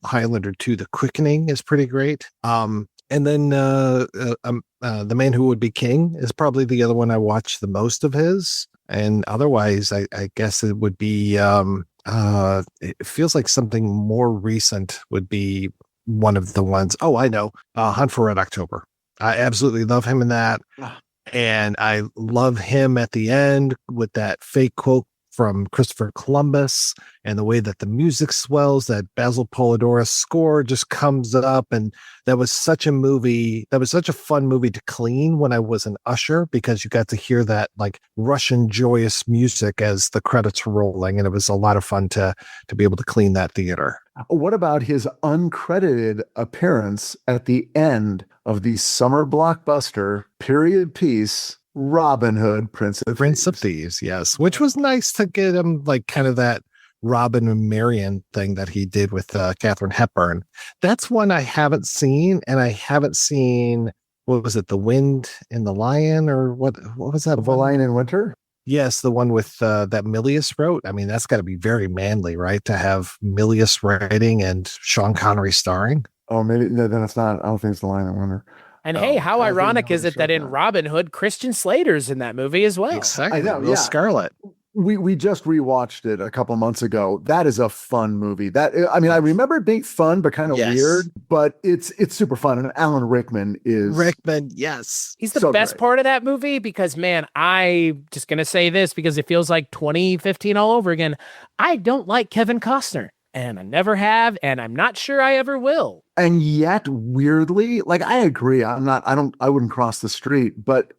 Highlander 2, The Quickening is pretty great. And then The Man Who Would Be King is probably the other one I watch the most of his. And otherwise, I guess it would be, it feels like something more recent would be one of the ones. Oh, I know. Hunt for Red October. I absolutely love him in that. And I love him at the end with that fake quote from Christopher Columbus and the way that the music swells, that Basil Polidorus score just comes up. And that was such a movie. That was such a fun movie to clean when I was an usher, because you got to hear that like Russian joyous music as the credits were rolling. And it was a lot of fun to be able to clean that theater. What about his uncredited appearance at the end of the summer blockbuster period piece, Robin Hood, Prince of Thieves, yes, which was nice to get him like kind of that Robin and Marion thing that he did with Katharine Hepburn. That's one I haven't seen, and I haven't seen, what was it, The Wind and the Lion, or what was that? The Lion in Winter? Yes, the one with that Milius wrote. I mean, that's got to be very manly, right? To have Milius writing and Sean Connery starring. Oh, maybe no, then it's not. I don't think it's The Lion in Winter. And hey, how ironic is it that in Robin Hood, Christian Slater's in that movie as well? Exactly. I know, Will Scarlet. We just rewatched it a couple months ago. That is a fun movie. I remember it being fun, but kind of weird, but it's super fun. And Alan Rickman is yes. He's the best part of that movie because, man, I'm just going to say this because it feels like 2015 all over again. I don't like Kevin Costner. And I never have, and I'm not sure I ever will. And yet, weirdly, like I agree. I wouldn't cross the street, but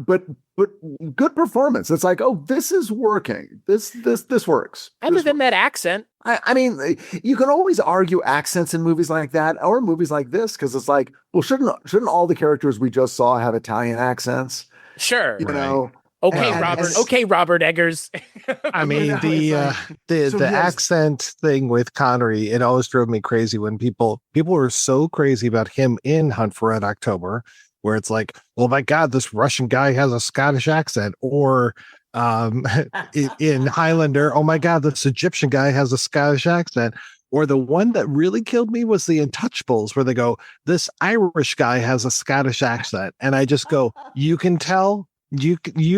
good performance. It's like, oh, this is working. This works. Other than that accent. I mean, you can always argue accents in movies like that or movies like this, because it's like, well, shouldn't all the characters we just saw have Italian accents? Sure. You know? Okay, Robert Eggers. I mean, the accent thing with Connery, it always drove me crazy when people were so crazy about him in Hunt for Red October, where it's like, oh my God, this Russian guy has a Scottish accent, or in Highlander, oh my God, this Egyptian guy has a Scottish accent. Or the one that really killed me was the Untouchables, where they go, this Irish guy has a Scottish accent, and I just go, you can tell. You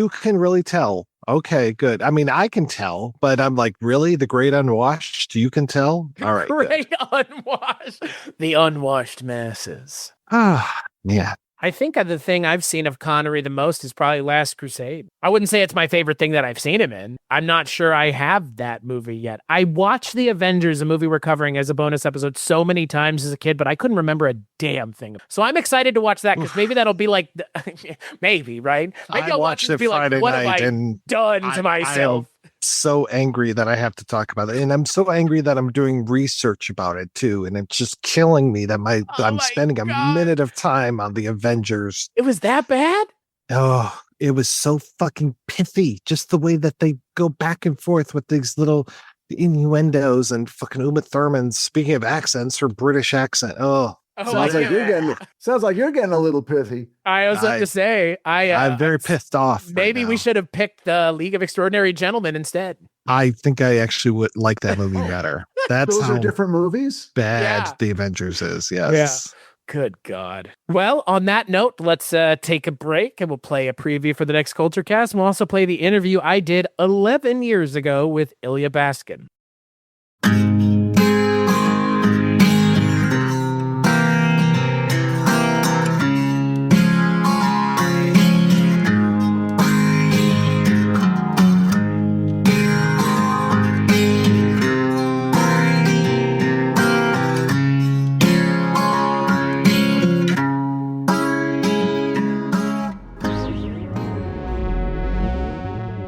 can really tell. Okay, good. I mean, I can tell, but I'm like, really? The great unwashed? You can tell? All right. Great unwashed. The unwashed masses. Yeah. I think the thing I've seen of Connery the most is probably Last Crusade. I wouldn't say it's my favorite thing that I've seen him in. I'm not sure I have that movie yet. I watched The Avengers, a movie we're covering as a bonus episode, so many times as a kid, but I couldn't remember a damn thing. So I'm excited to watch that because maybe that'll be like, maybe, right? Maybe I'll watch it Friday night and done to myself. So angry that I have to talk about it, and I'm so angry that I'm doing research about it too, and it's just killing me that I'm spending a minute of time on the Avengers. It was that bad? Oh, it was so fucking pithy, just the way that they go back and forth with these little innuendos and fucking Uma Thurman speaking of accents, her British accent. Sounds like you're getting a little pithy. I was about to say, I'm very pissed off. Maybe we should have picked the League of Extraordinary Gentlemen instead. I think I actually would like that movie better. Those are different movies. Bad The Avengers is. Yes. Yeah. Good God. Well, on that note, let's take a break and we'll play a preview for the next Kulturecast. We'll also play the interview I did 11 years ago with Elya Baskin.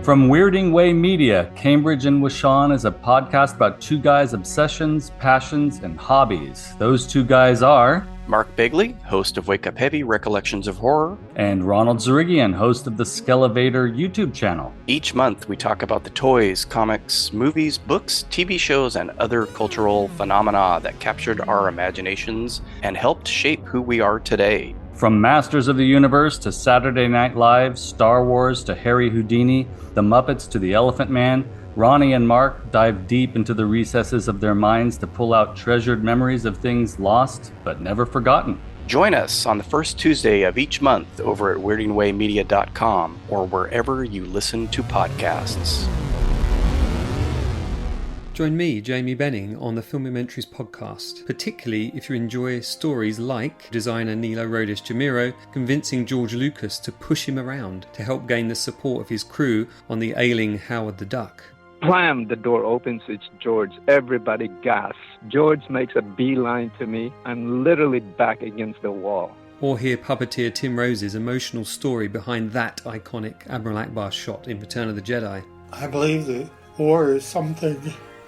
From Weirding Way Media, Cambridge and Wishawn is a podcast about two guys' obsessions, passions, and hobbies. Those two guys are Mark Begley, host of Wake Up Heavy, Recollections of Horror, and Ronald Zarigian, host of the Skelevator YouTube channel. Each month we talk about the toys, comics, movies, books, TV shows, and other cultural phenomena that captured our imaginations and helped shape who we are today. From Masters of the Universe to Saturday Night Live, Star Wars to Harry Houdini, The Muppets to The Elephant Man, Ronnie and Mark dive deep into the recesses of their minds to pull out treasured memories of things lost but never forgotten. Join us on the first Tuesday of each month over at weirdingwaymedia.com or wherever you listen to podcasts. Join me, Jamie Benning, on the Filmumentaries podcast, particularly if you enjoy stories like designer Nilo Rodis Jamiro convincing George Lucas to push him around to help gain the support of his crew on the ailing Howard the Duck. Blam! The door opens, it's George. Everybody gasps. George makes a beeline to me. I'm literally back against the wall. Or hear puppeteer Tim Rose's emotional story behind that iconic Admiral Akbar shot in Return of the Jedi. I believe that war is something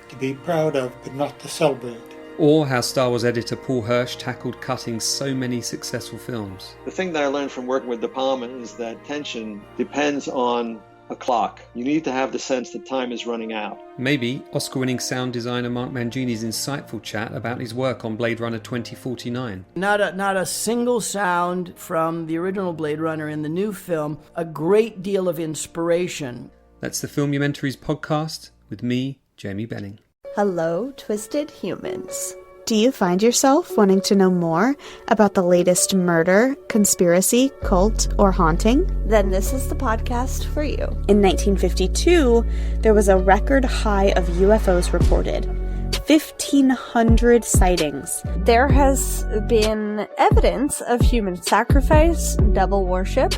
to be proud of, but not to celebrate. Or how Star Wars editor Paul Hirsch tackled cutting so many successful films. The thing that I learned from working with De Palma is that tension depends on a clock. You need to have the sense that time is running out. Maybe Oscar-winning sound designer Mark Mangini's insightful chat about his work on Blade Runner 2049. Not a single sound from the original Blade Runner in the new film. A great deal of inspiration. That's the Filmumentaries podcast with me, Jamie Benning. Hello, twisted humans. Do you find yourself wanting to know more about the latest murder, conspiracy, cult, or haunting? Then this is the podcast for you. In 1952, there was a record high of UFOs reported. 1,500 sightings. There has been evidence of human sacrifice, devil worship,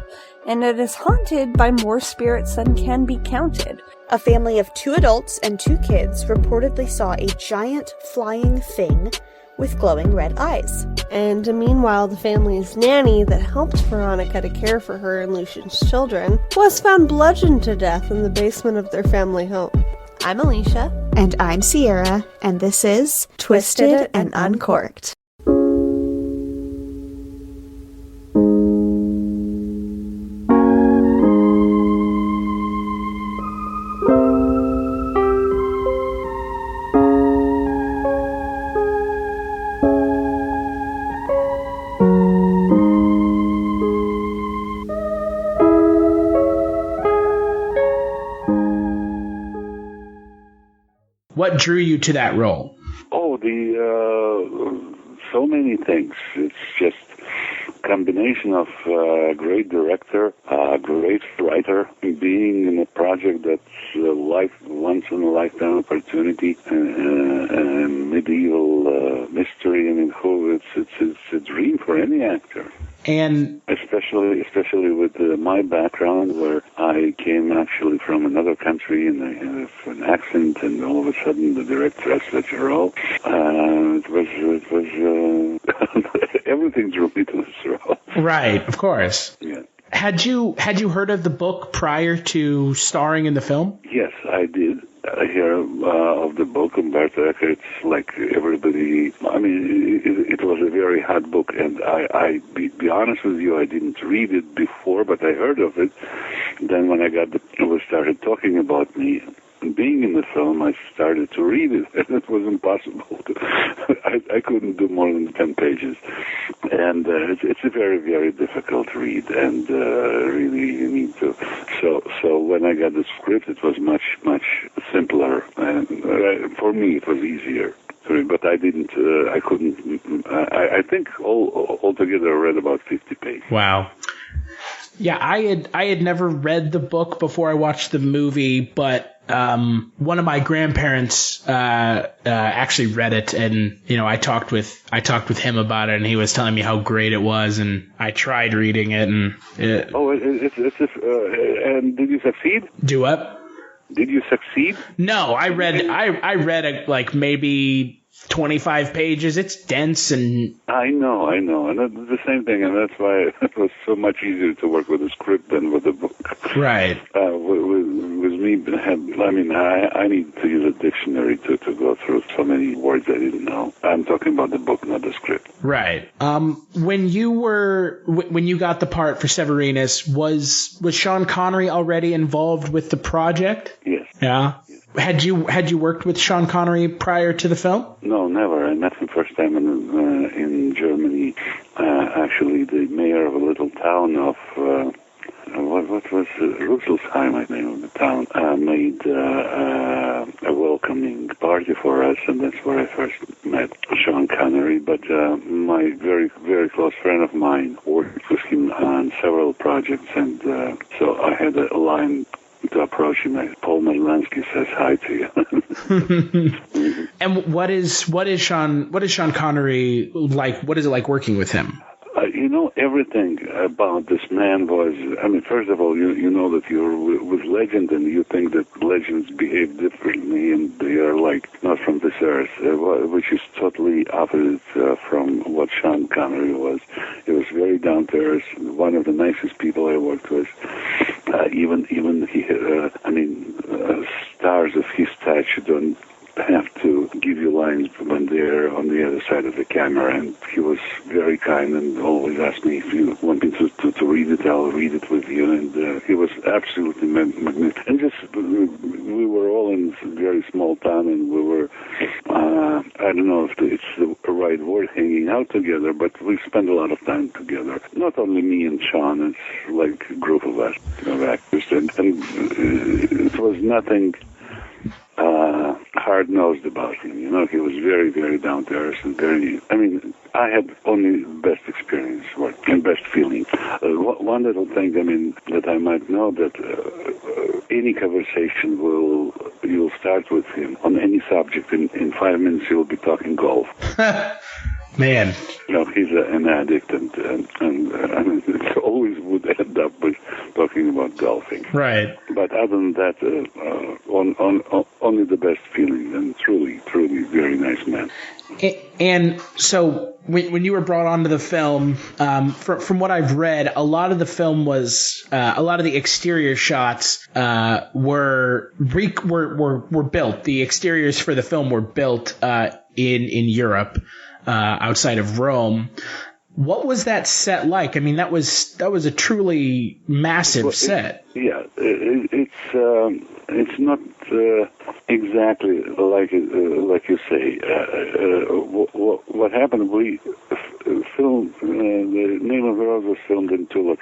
and it is haunted by more spirits than can be counted. A family of 2 adults and 2 kids reportedly saw a giant flying thing with glowing red eyes. And meanwhile, the family's nanny that helped Veronica to care for her and Lucian's children was found bludgeoned to death in the basement of their family home. I'm Alicia. And I'm Sierra, and this is Twisted and Uncorked. What drew you to that role? Oh, so many things. It's just a combination of a great director, a great writer, being in a project that's a once in a lifetime opportunity, medieval mystery. I mean, it's a dream for any actor. And especially with my background, where I came actually from another country and I have an accent, and all of a sudden the director has such a role. It was everything drew me to this role. Right, of course. Yeah. Had you heard of the book prior to starring in the film? Yes, I did. I hear of the book, Umberto Eco. It's like everybody. I mean, it was a very hot book, and I be honest with you, I didn't read it before, but I heard of it. Then when we started talking about me being in the film, I started to read it, and it was impossible. I couldn't do more than 10 pages, and it's a very, very difficult read, and really you need to. So when I got the script, it was much, much simpler, and for me it was easier. But I didn't. I couldn't. I think altogether I read about 50 pages. Wow. Yeah, I had never read the book before I watched the movie, but one of my grandparents actually read it, and I talked with him about it, and he was telling me how great it was, and I tried reading it, and and did you succeed? Do what? Did you succeed? No, I read it like maybe 25 pages. It's dense, and I know, and that's the same thing, and that's why it was so much easier to work with a script than with a book. Right. With me, I need to use a dictionary to go through so many words I didn't know. I'm talking about the book, not the script. Right. When you got the part for Severinus, was Sean Connery already involved with the project? Yes. Yeah. Had you worked with Sean Connery prior to the film? No, never. I met him first time in Germany. Actually, the mayor of a little town of what was Rüsselsheim, I name of the town, made a welcoming party for us, and that's where I first met Sean Connery. But my very, very close friend of mine worked with him on several projects, and so I had a line to approach him. Paul Medlansky says hi to you. And what is Sean Connery like? What is it like working with him? Everything about this man was, first of all, you know that you're with legend, and you think that legends behave differently, and they are not from this earth, which is totally opposite from what Sean Connery was. He was very down to earth, one of the nicest people I worked with. Even he, stars of his stature don't have to give you lines when they're on the other side of the camera, and he was very kind and always asked me if you want me to read it, I'll read it with you, and he was absolutely magnificent. And just, we were all in a very small town, and we were, I don't know if it's the right word, hanging out together, but we spent a lot of time together. Not only me and Sean, it's like a group of us, actors, and it was nothing hard-nosed about him. He was very, very down to earth and very. I mean, I had only best experience and best feeling. One little thing, that I might know that any conversation you'll start with him on any subject. In 5 minutes, he'll be talking golf. Man, he's an addict, and it always would end up with talking about golfing. Right. But other than that, only the best feeling, and truly, truly very nice man. And so when you were brought onto the film, from what I've read, a lot of the film was a lot of the exterior shots were built. The exteriors for the film were built in Europe. Outside of Rome. What was that set like? I mean, that was a truly massive set. It's not exactly like you say. What happened? We filmed. The Name of the Rose was filmed on two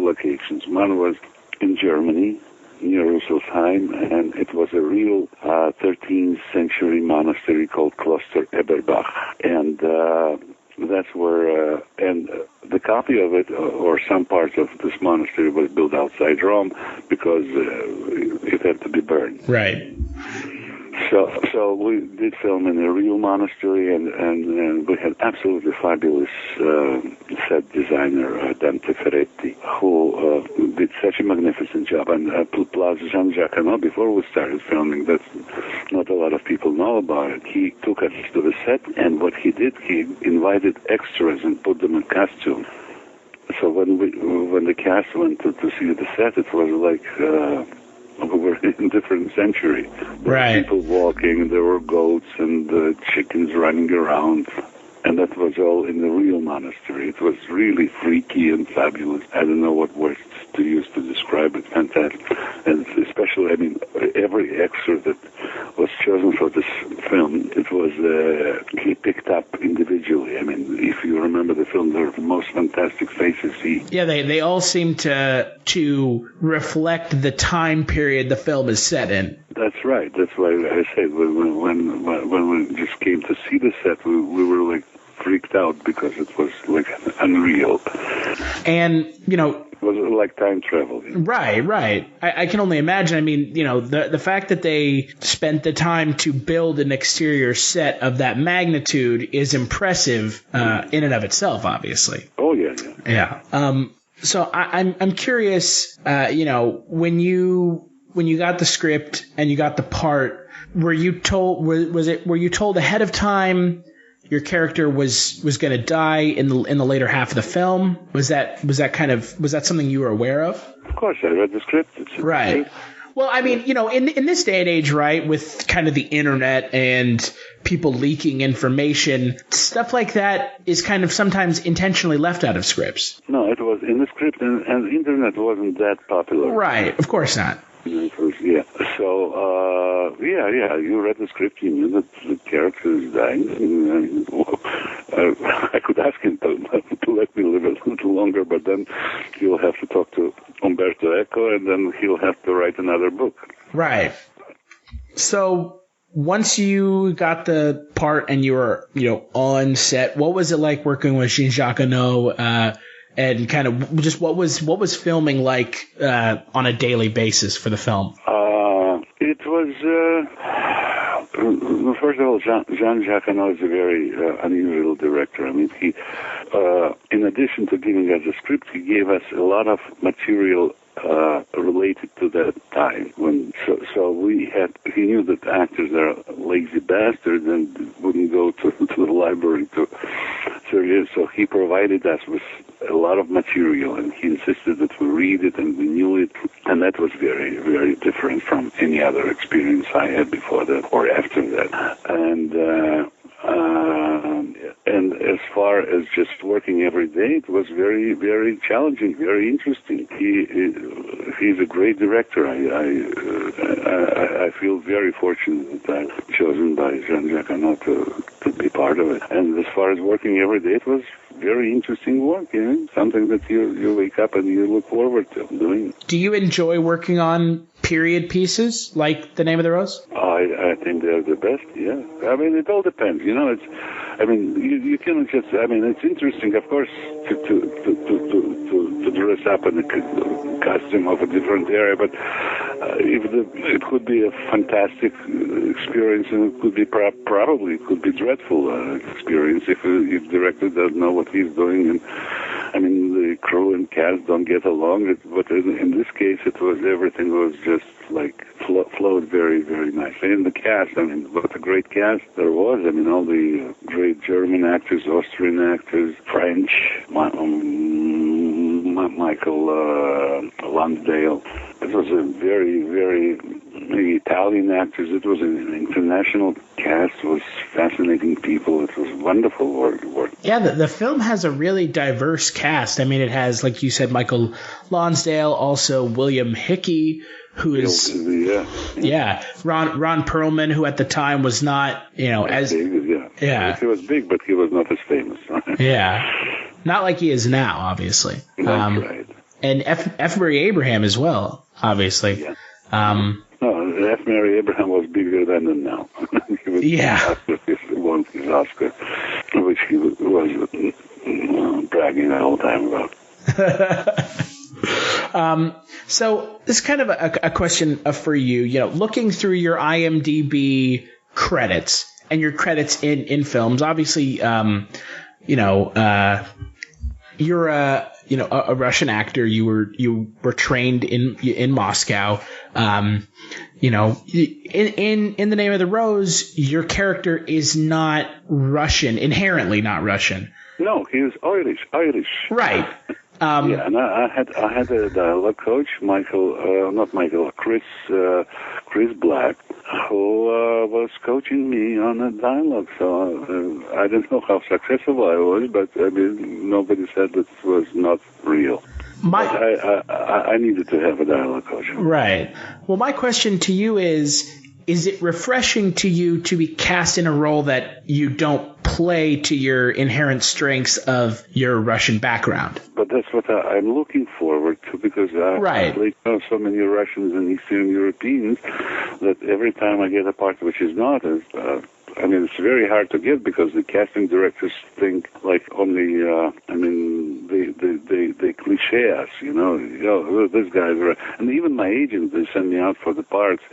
locations. One was in Germany, near Rüsselsheim, and it was a real 13th century monastery called Kloster Eberbach, and that's where and the copy of it, or some parts of this monastery, was built outside Rome because it had to be burned. Right. So we did film in a real monastery, and we had absolutely fabulous set designer, Dante Ferretti, who did such a magnificent job. And plus Jean-Jacques Annaud, before we started filming, that not a lot of people know about it. He took us to the set, and what he did, he invited extras and put them in costume. So when the cast went to see the set, it was like we were in a different century. There were people walking, there were goats and chickens running around. And that was all in the real monastery. It was really freaky and fabulous. I don't know what words to use to describe it. Fantastic. And especially, every extra that was chosen for this film, it was, he picked up individually. If you remember the film, there were the most fantastic faces. They all seem to reflect the time period the film is set in. That's right. That's why I said when we just came to see the set, we were like freaked out because it was like unreal. And, it was like time travel. Right. I can only imagine. The fact that they spent the time to build an exterior set of that magnitude is impressive in and of itself, obviously. Oh, yeah. Yeah. So I'm curious, when you got the script and you got the part, were you told ahead of time your character was going to die in the later half of the film? Was that something you were aware of? Of course, I read the script. Right. Well, in this day and age, right, with kind of the internet and people leaking information, stuff like that is kind of sometimes intentionally left out of scripts. No, it was in the script, and the internet wasn't that popular. Right. Of course not. Yeah. So, you read the script, you knew that the character is dying. I could ask him to let me live a little longer, but then he'll have to talk to Umberto Eco, and then he'll have to write another book. Right. So, once you got the part and you were, on set, what was it like working with Jean-Jacques Annaud, and kind of just what was filming like on a daily basis for the film? It was first of all, Jean-Jacques Annaud is a very unusual director. He, in addition to giving us a script, he gave us a lot of material related to that time. He knew that actors are lazy bastards and wouldn't go to the library to search. So he provided us with a lot of material, and he insisted that we read it and we knew it, and that was very, very different from any other experience I had before that or after that. And as far as just working every day, it was very, very challenging, very interesting. He's a great director. I feel very fortunate that I'm chosen by Jean-Jacques Annaud to be part of it. And as far as working every day, it was very interesting work, something that you wake up and you look forward to doing. Do you enjoy working on period pieces like The Name of the Rose? I think they're the best, yeah. I mean, it all depends, you cannot just, it's interesting, of course, to dress up in a costume of a different area, but it could be a fantastic experience, and it could be probably dreadful experience if the director doesn't know what he's doing, and the crew and cast don't get along. But in this case, everything was just like flowed very, very nicely. And the cast, what a great cast there was. All the great German actors, Austrian actors, French, Michael Lonsdale. It was a very, very Italian actors. It was an international cast. It was fascinating people. It was wonderful work. Yeah, the film has a really diverse cast. It has, like you said, Michael Lonsdale, also William Hickey, who is Ron Perlman, who at the time was not as big, he was big, but he was not as famous. Not like he is now, obviously. That's right. And F. Murray Abraham as well, obviously. Yeah. No, F. Murray Abraham was bigger then than now. He was won his Oscar, which he was bragging the whole time about. So this is kind of a question for you. Looking through your IMDb credits and your credits in films, obviously, you're a Russian actor. You were trained in Moscow. In The Name of the Rose, your character is not Russian, inherently not Russian. No, he was Irish. Right. And I had a dialogue coach, Chris Black, who was coaching me on a dialogue. So I don't know how successful I was, but nobody said that it was not real. I needed to have a dialogue coach. Right. Well, my question to you is it refreshing to you to be cast in a role that you don't play to your inherent strengths of your Russian background? But that's what I'm looking forward to, because I played so many Russians and Eastern Europeans that every time I get a part which is not it's very hard to get, because the casting directors think like only, they cliche us, this guy's right. And even my agents, they send me out for the parts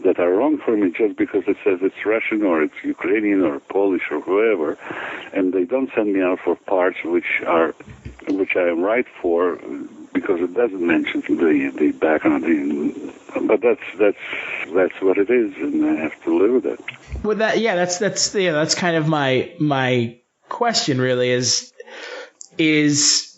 that are wrong for me just because it says it's Russian or it's Ukrainian or Polish or whoever, and they don't send me out for parts which I am right for, because it doesn't mention the background. But that's what it is, and I have to live with it. Well, that's kind of my question. Really, is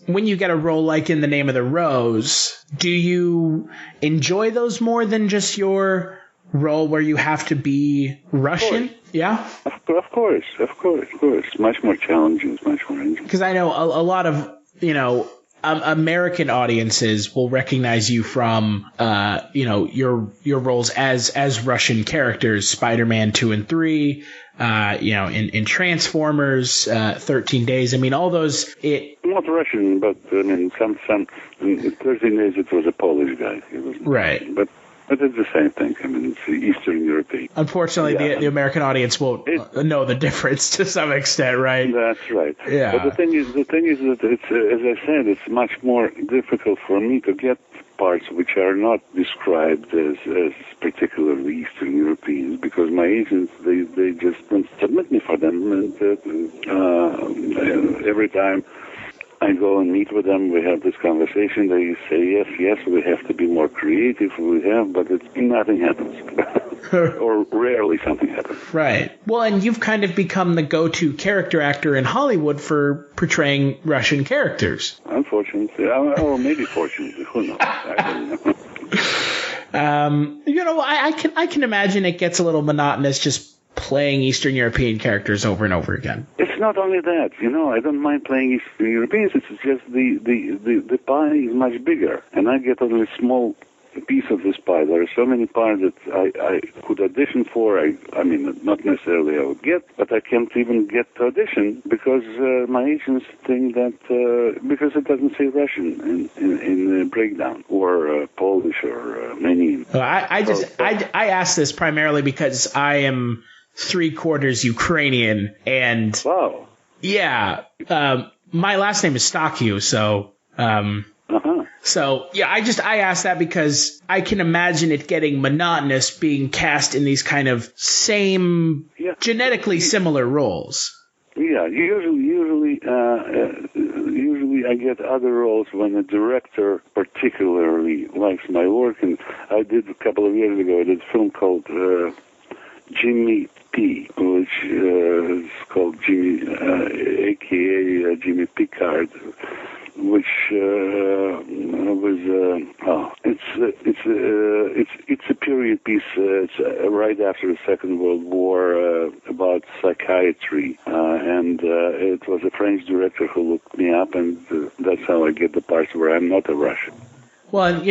when you get a role like in The Name of the Rose, do you enjoy those more than just your role where you have to be Russian? Yeah? Of course. Much more challenging, much more interesting. Because I know a lot of, American audiences will recognize you from, your roles as Russian characters, Spider-Man 2 and 3, in Transformers, 13 Days. All those. Not Russian, but in 13 Days it was a Polish guy. He was right. But it's the same thing. It's Eastern European. Unfortunately, the American audience won't know the difference to some extent, right? That's right. Yeah. But the thing is that it's, as I said, it's much more difficult for me to get parts which are not described as particularly Eastern Europeans, because my agents, they just don't submit me for them, and every time I go and meet with them, we have this conversation, they say, yes, we have to be more creative, but nothing happens. Or rarely something happens. Right. Well, and you've kind of become the go-to character actor in Hollywood for portraying Russian characters. Unfortunately. Or maybe fortunately. Who knows? I don't know. I can imagine it gets a little monotonous just playing Eastern European characters over and over again. It's not only that, I don't mind playing Eastern Europeans. It's just the pie is much bigger, and I get only small piece of this pie. There are so many pies that I could audition for. I mean, not necessarily I would get, but I can't even get to audition because my agents think that because it doesn't say Russian in the breakdown or Polish or Armenian. Well, I asked this primarily because I am 3/4 Ukrainian, and wow, yeah, my last name is Stachiw, so. So, yeah, I asked that because I can imagine it getting monotonous being cast in these kind of same, genetically similar roles. Yeah, usually I get other roles when a director particularly likes my work. And I did a couple of years ago, I did a film called Jimmy P, which is called Jimmy, a.k.a. Jimmy Picard, which was it's a period piece. It's right after the Second World War about psychiatry, and it was a French director who looked me up, and that's how I get the parts where I'm not a Russian. Well,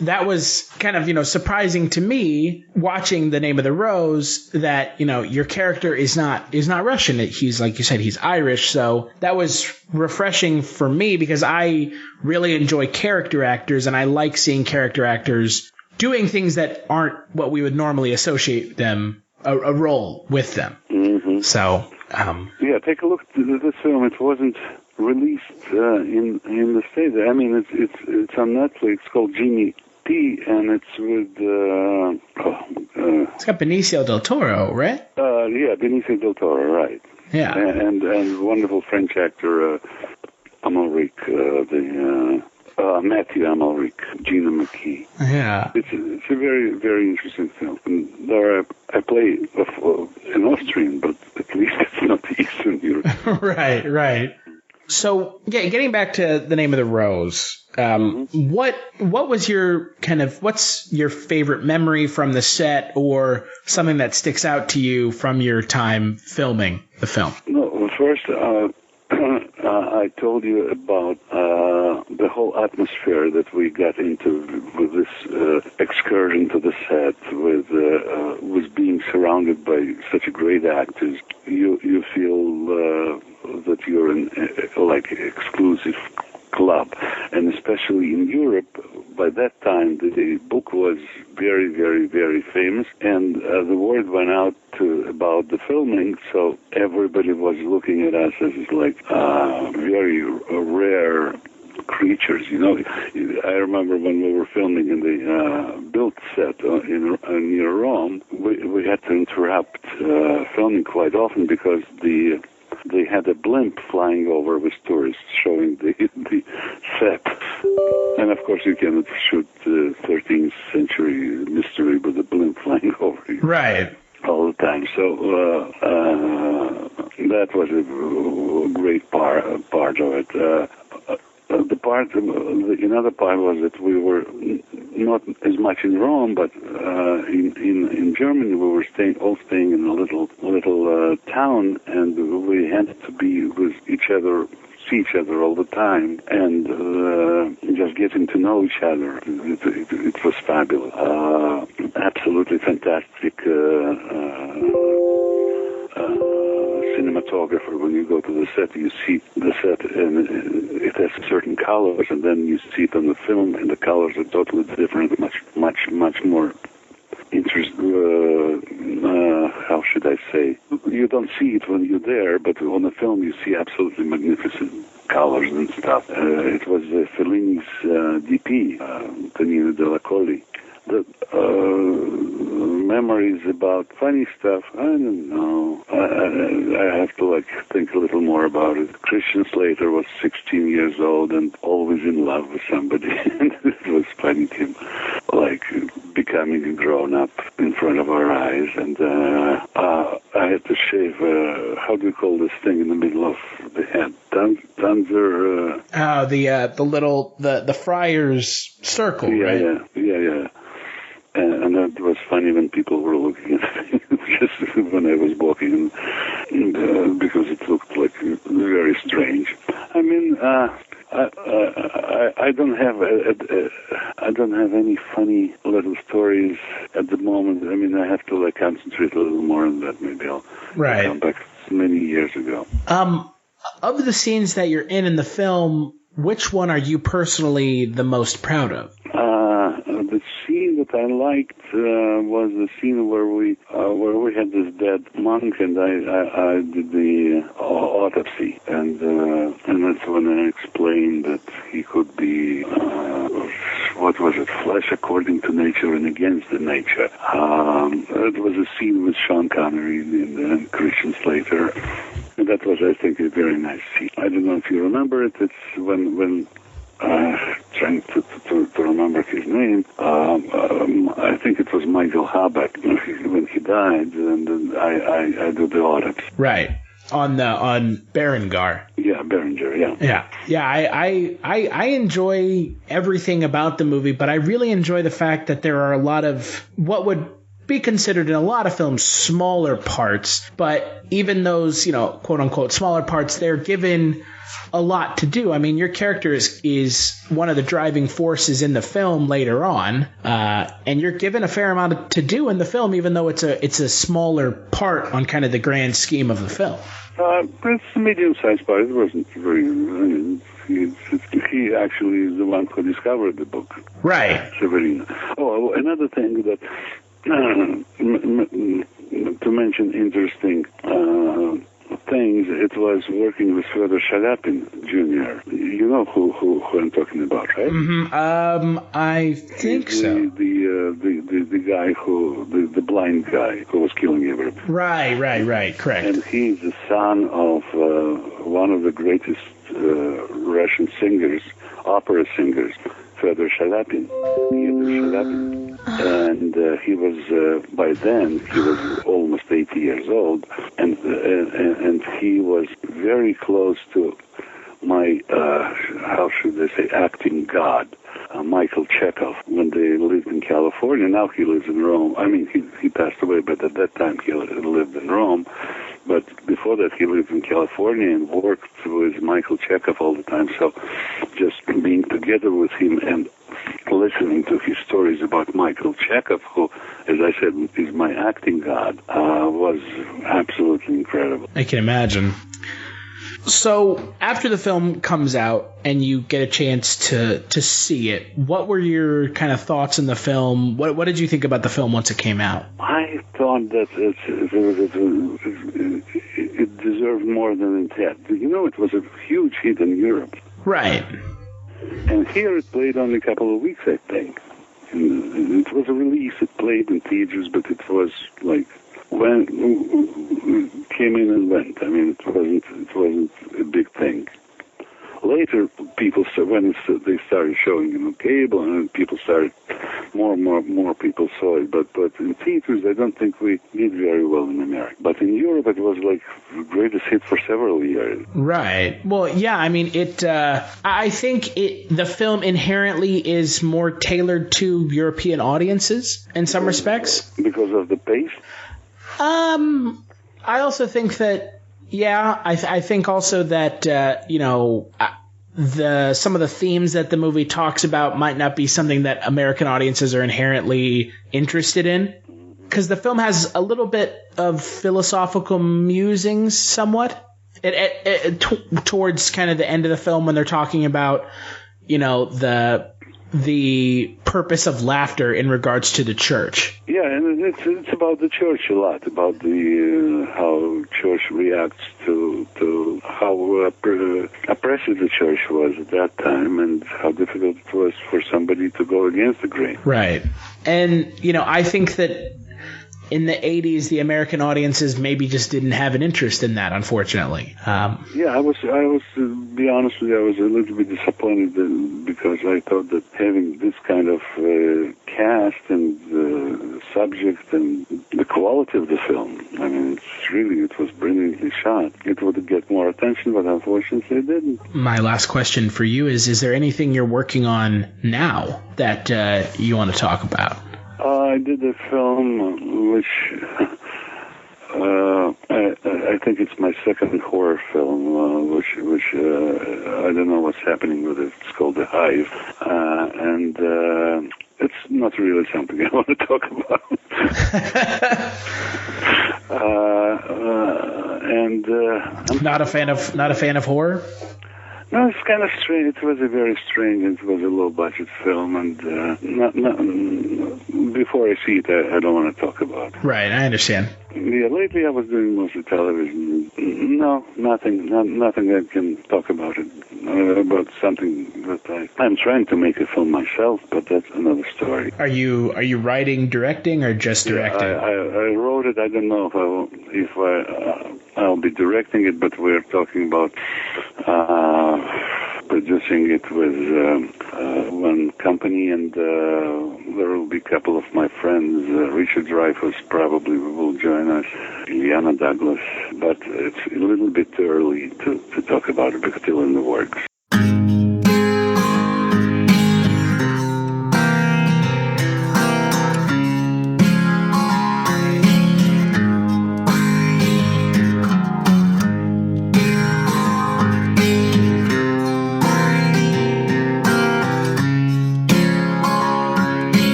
that was kind of, surprising to me watching The Name of the Rose that, your character is not Russian. He's, like you said, he's Irish. So that was refreshing for me because I really enjoy character actors and I like seeing character actors doing things that aren't what we would normally associate them, a role with them. Mm-hmm. So, yeah, take a look at this film. It wasn't released in the States. I mean, it's on Netflix. It's called Jimmy P, and it's with it's got Benicio del Toro, right? Yeah, Benicio del Toro, right? Yeah, and wonderful French actor Amalric, Matthew Amalric, Gina McKee. Yeah, it's a very, very interesting film. And there I play an Austrian, but at least it's not Eastern Europe. Right. So, yeah, getting back to The Name of the Rose, what was your what's your favorite memory from the set or something that sticks out to you from your time filming the film? No, first, I told you about the whole atmosphere that we got into with this excursion to the set, with being surrounded by such great actors. You feel that you're in like exclusive club, and especially in Europe. By that time, the book was very, very, very famous, and the word went out about the filming, so everybody was looking at us as like very rare creatures. I remember when we were filming in the Built set near Rome, we had to interrupt filming quite often because they had a blimp flying over with tourists showing the set. And of course you cannot shoot 13th century mystery with a blimp flying over you. Right. All the time. So that was a great part of it. Another part was that we were not as much in Rome, but in Germany we were staying in a little town, and we had to be with each other, see each other all the time, and just getting to know each other. It was fabulous. Absolutely fantastic cinematographer. When you go to the set, you see the set and it has certain colors, and then you see it on the film and the colors are totally different, much more interesting. How should I say? You don't see it when you're there, but on the film you see absolutely magnificent colors and stuff. It was Fellini's DP, Tonino Della Colli. The memories about funny stuff, I don't know. I have to think a little more about it. Christian Slater was 16 years old and always in love with somebody. And it was funny to him, becoming a grown-up in front of our eyes. And I had to shave, how do you call this thing in the middle of the head? Tanzer? The friar's circle, right? Yeah. And that was funny when people were looking at me, just when I was walking, and because it looked like very strange. I mean, I don't have any funny little stories at the moment. I mean, I have to concentrate a little more on that. Maybe I'll come back many years ago. Of the scenes that you're in the film, which one are you personally the most proud of? The scene that I liked was the scene where we had this dead monk, and I did the autopsy, and that's when I explained that he could be what was it? Flesh according to nature and against the nature. It was a scene with Sean Connery and Christian Slater, and that was, I think, a very nice scene. I don't know if you remember it. It's when trying to remember his name. I think it was Michael Habeck when he died, and then I do the autopsy. Right. On Berengar. Yeah, Berenger, yeah. Yeah, I enjoy everything about the movie, but I really enjoy the fact that there are a lot of what would be considered in a lot of films smaller parts, but even those, quote unquote smaller parts, they're given a lot to do. I mean, your character is one of the driving forces in the film later on, and you're given a fair amount to do in the film, even though it's a smaller part on kind of the grand scheme of the film. It's a medium-sized part. It wasn't very. He actually is the one who discovered the book. Right. Severinus. Oh, another thing that to mention interesting things. It was working with Fyodor Shaliapin Jr. You know who I'm talking about, right? Mm-hmm. I think so. The guy the blind guy who was killing everybody. Right. Correct. And he's the son of one of the greatest Russian singers, opera singers, Fyodor Shaliapin. And he was by then he was almost 80 years old, and he was very close to my how should I say, acting god, Michael Chekhov, when they lived in California. Now he lives in Rome. I mean, he passed away, but at that time he lived in Rome. But before that, he lived in California and worked with Michael Chekhov all the time. So just being together with him and listening to his stories about Michael Chekhov, who, as I said, is my acting god, was absolutely incredible. I can imagine. So after the film comes out and you get a chance to see it, what were your kind of thoughts in the film? What did you think about the film once it came out? I thought that it deserved more than it had. It was a huge hit in Europe. Right. And here it played only a couple of weeks, I think. And it was a release. It played in theaters, but it was like when came in and went. I mean, it wasn't a big thing. Later, people when they started showing it on cable, and people started more people saw it. But in theaters, I don't think we did very well in America. But in Europe, it was like the greatest hit for several years. Right. Well, yeah. I mean, I think the film inherently is more tailored to European audiences in some respects because of the pace. I also think that. Yeah, I think also that, some of the themes that the movie talks about might not be something that American audiences are inherently interested in. Because the film has a little bit of philosophical musings somewhat. Towards kind of the end of the film when they're talking about, the purpose of laughter in regards to the church. Yeah, and it's about the church a lot, about the how church reacts to how oppressive the church was at that time, and how difficult it was for somebody to go against the grain. Right. And, I think that in the 80s, the American audiences maybe just didn't have an interest in that, unfortunately. Yeah, I was to be honest with you, I was a little bit disappointed because I thought that having this kind of cast and subject and the quality of the film, I mean, it was brilliantly shot. It would get more attention, but unfortunately it didn't. My last question for you is there anything you're working on now that you want to talk about? I did a film which I think it's my second horror film, which I don't know what's happening with it. It's called The Hive, and it's not really something I want to talk about. I'm not a fan of horror. No, it's kind of strange. It was a very strange, and it was a low-budget film, and before I see it, I don't want to talk about it. Right, I understand. Yeah, lately I was doing mostly television. No, nothing I can talk about it. About something that I'm trying to make a film myself, but that's another story. Are you writing, directing, or just directing? Yeah, I wrote it. I don't know if I'll be directing it, but we're talking about producing it with one company, and there will be a couple of my friends. Richard Dreyfuss probably will join us, Ileana Douglas, but it's a little bit early to talk about it, because it's still in the works.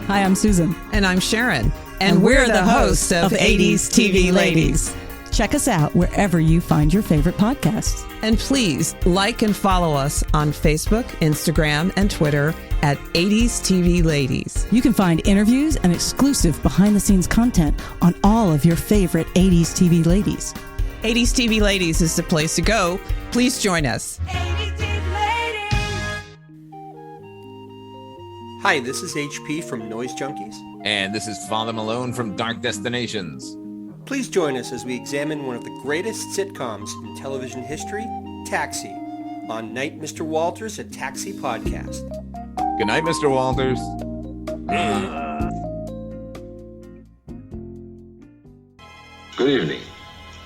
Hi, I'm Susan. And I'm Sharon. And we're the hosts of 80s TV Ladies. Check us out wherever you find your favorite podcasts. And please like and follow us on Facebook, Instagram, and Twitter at 80s TV Ladies. You can find interviews and exclusive behind-the-scenes content on all of your favorite 80s TV ladies. 80s TV Ladies is the place to go. Please join us. Hi, this is HP from Noise Junkies. And this is Father Malone from Dark Destinations. Please join us as we examine one of the greatest sitcoms in television history, Taxi, on Night Mr. Walters, a Taxi podcast. Good night, Mr. Walters. Good evening,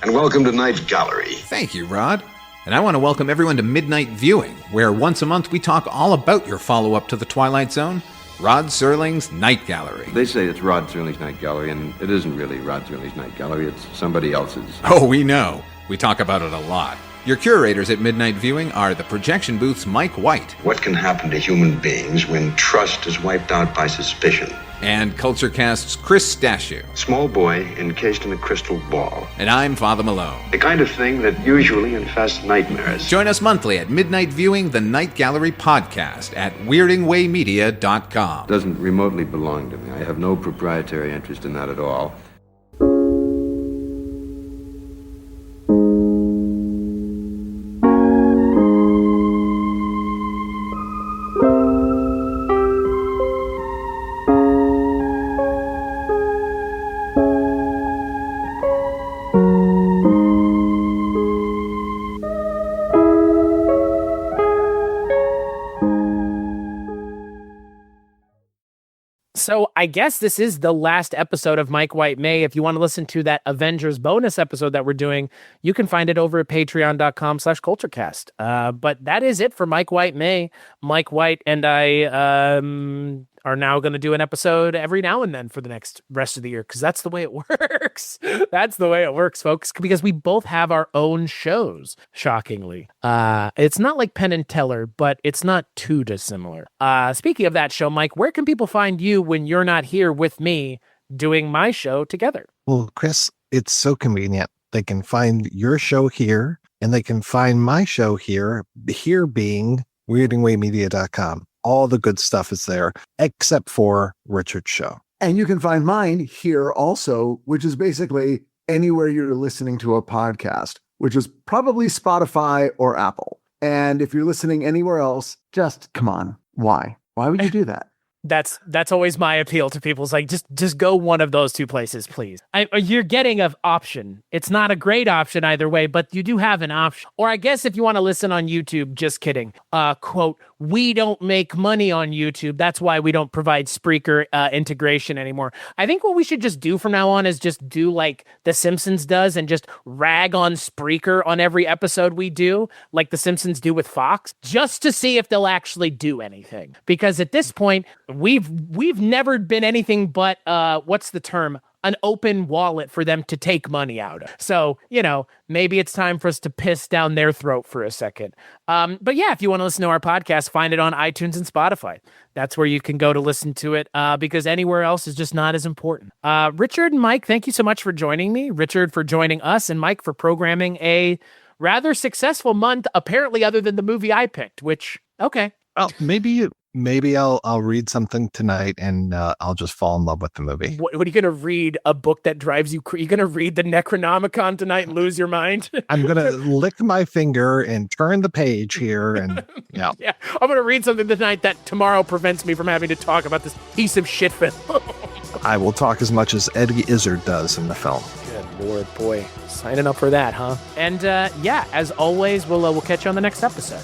and welcome to Night Gallery. Thank you, Rod. And I want to welcome everyone to Midnight Viewing, where once a month we talk all about your follow-up to The Twilight Zone, Rod Serling's Night Gallery. They say it's Rod Serling's Night Gallery, and it isn't really Rod Serling's Night Gallery, it's somebody else's. Oh, we know. We talk about it a lot. Your curators at Midnight Viewing are the projection booth's Mike White. What can happen to human beings when trust is wiped out by suspicion? And Kulturecast's Chris Stachiw. Small boy encased in a crystal ball. And I'm Father Malone. The kind of thing that usually infests nightmares. Join us monthly at Midnight Viewing, the Night Gallery podcast at weirdingwaymedia.com. Doesn't remotely belong to me. I have no proprietary interest in that at all. So I guess this is the last episode of Mike White May. If you want to listen to that Avengers bonus episode that we're doing, you can find it over at patreon.com/culturecast. But that is it for Mike White May. Mike White and I are now going to do an episode every now and then for the next rest of the year, because that's the way it works. That's the way it works, folks, because we both have our own shows, shockingly. It's not like Penn and Teller, but it's not too dissimilar. Speaking of that show, Mike, where can people find you when you're not here with me doing my show together? Well, Chris, it's so convenient. They can find your show here, and they can find my show here being weirdingwaymedia.com. All the good stuff is there, except for Richard's show. And you can find mine here also, which is basically anywhere you're listening to a podcast, which is probably Spotify or Apple. And if you're listening anywhere else, just come on. Why? Why would you do that? That's always my appeal to people. It's like, just go one of those two places, please. You're getting an option. It's not a great option either way, but you do have an option. Or I guess if you want to listen on YouTube, just kidding. Quote, we don't make money on YouTube. That's why we don't provide Spreaker integration anymore. I think what we should just do from now on is just do like The Simpsons does and just rag on Spreaker on every episode we do, like The Simpsons do with Fox, just to see if they'll actually do anything. Because at this point, we've never been anything but what's the term? An open wallet for them to take money out of. So, maybe it's time for us to piss down their throat for a second. But yeah, if you want to listen to our podcast, find it on iTunes and Spotify. That's where you can go to listen to it because anywhere else is just not as important. Richard and Mike, thank you so much for joining me. Richard for joining us and Mike for programming a rather successful month, apparently other than the movie I picked, which, okay. Well, maybe I'll read something tonight and I'll just fall in love with the movie. What are you going to read? A book that drives you crazy? You're going to read the Necronomicon tonight and lose your mind? I'm going to lick my finger and turn the page here. And yeah. Yeah, I'm going to read something tonight that tomorrow prevents me from having to talk about this piece of shit film. I will talk as much as Eddie Izzard does in the film. Good Lord, boy. Signing up for that, huh? And yeah, as always, we'll catch you on the next episode.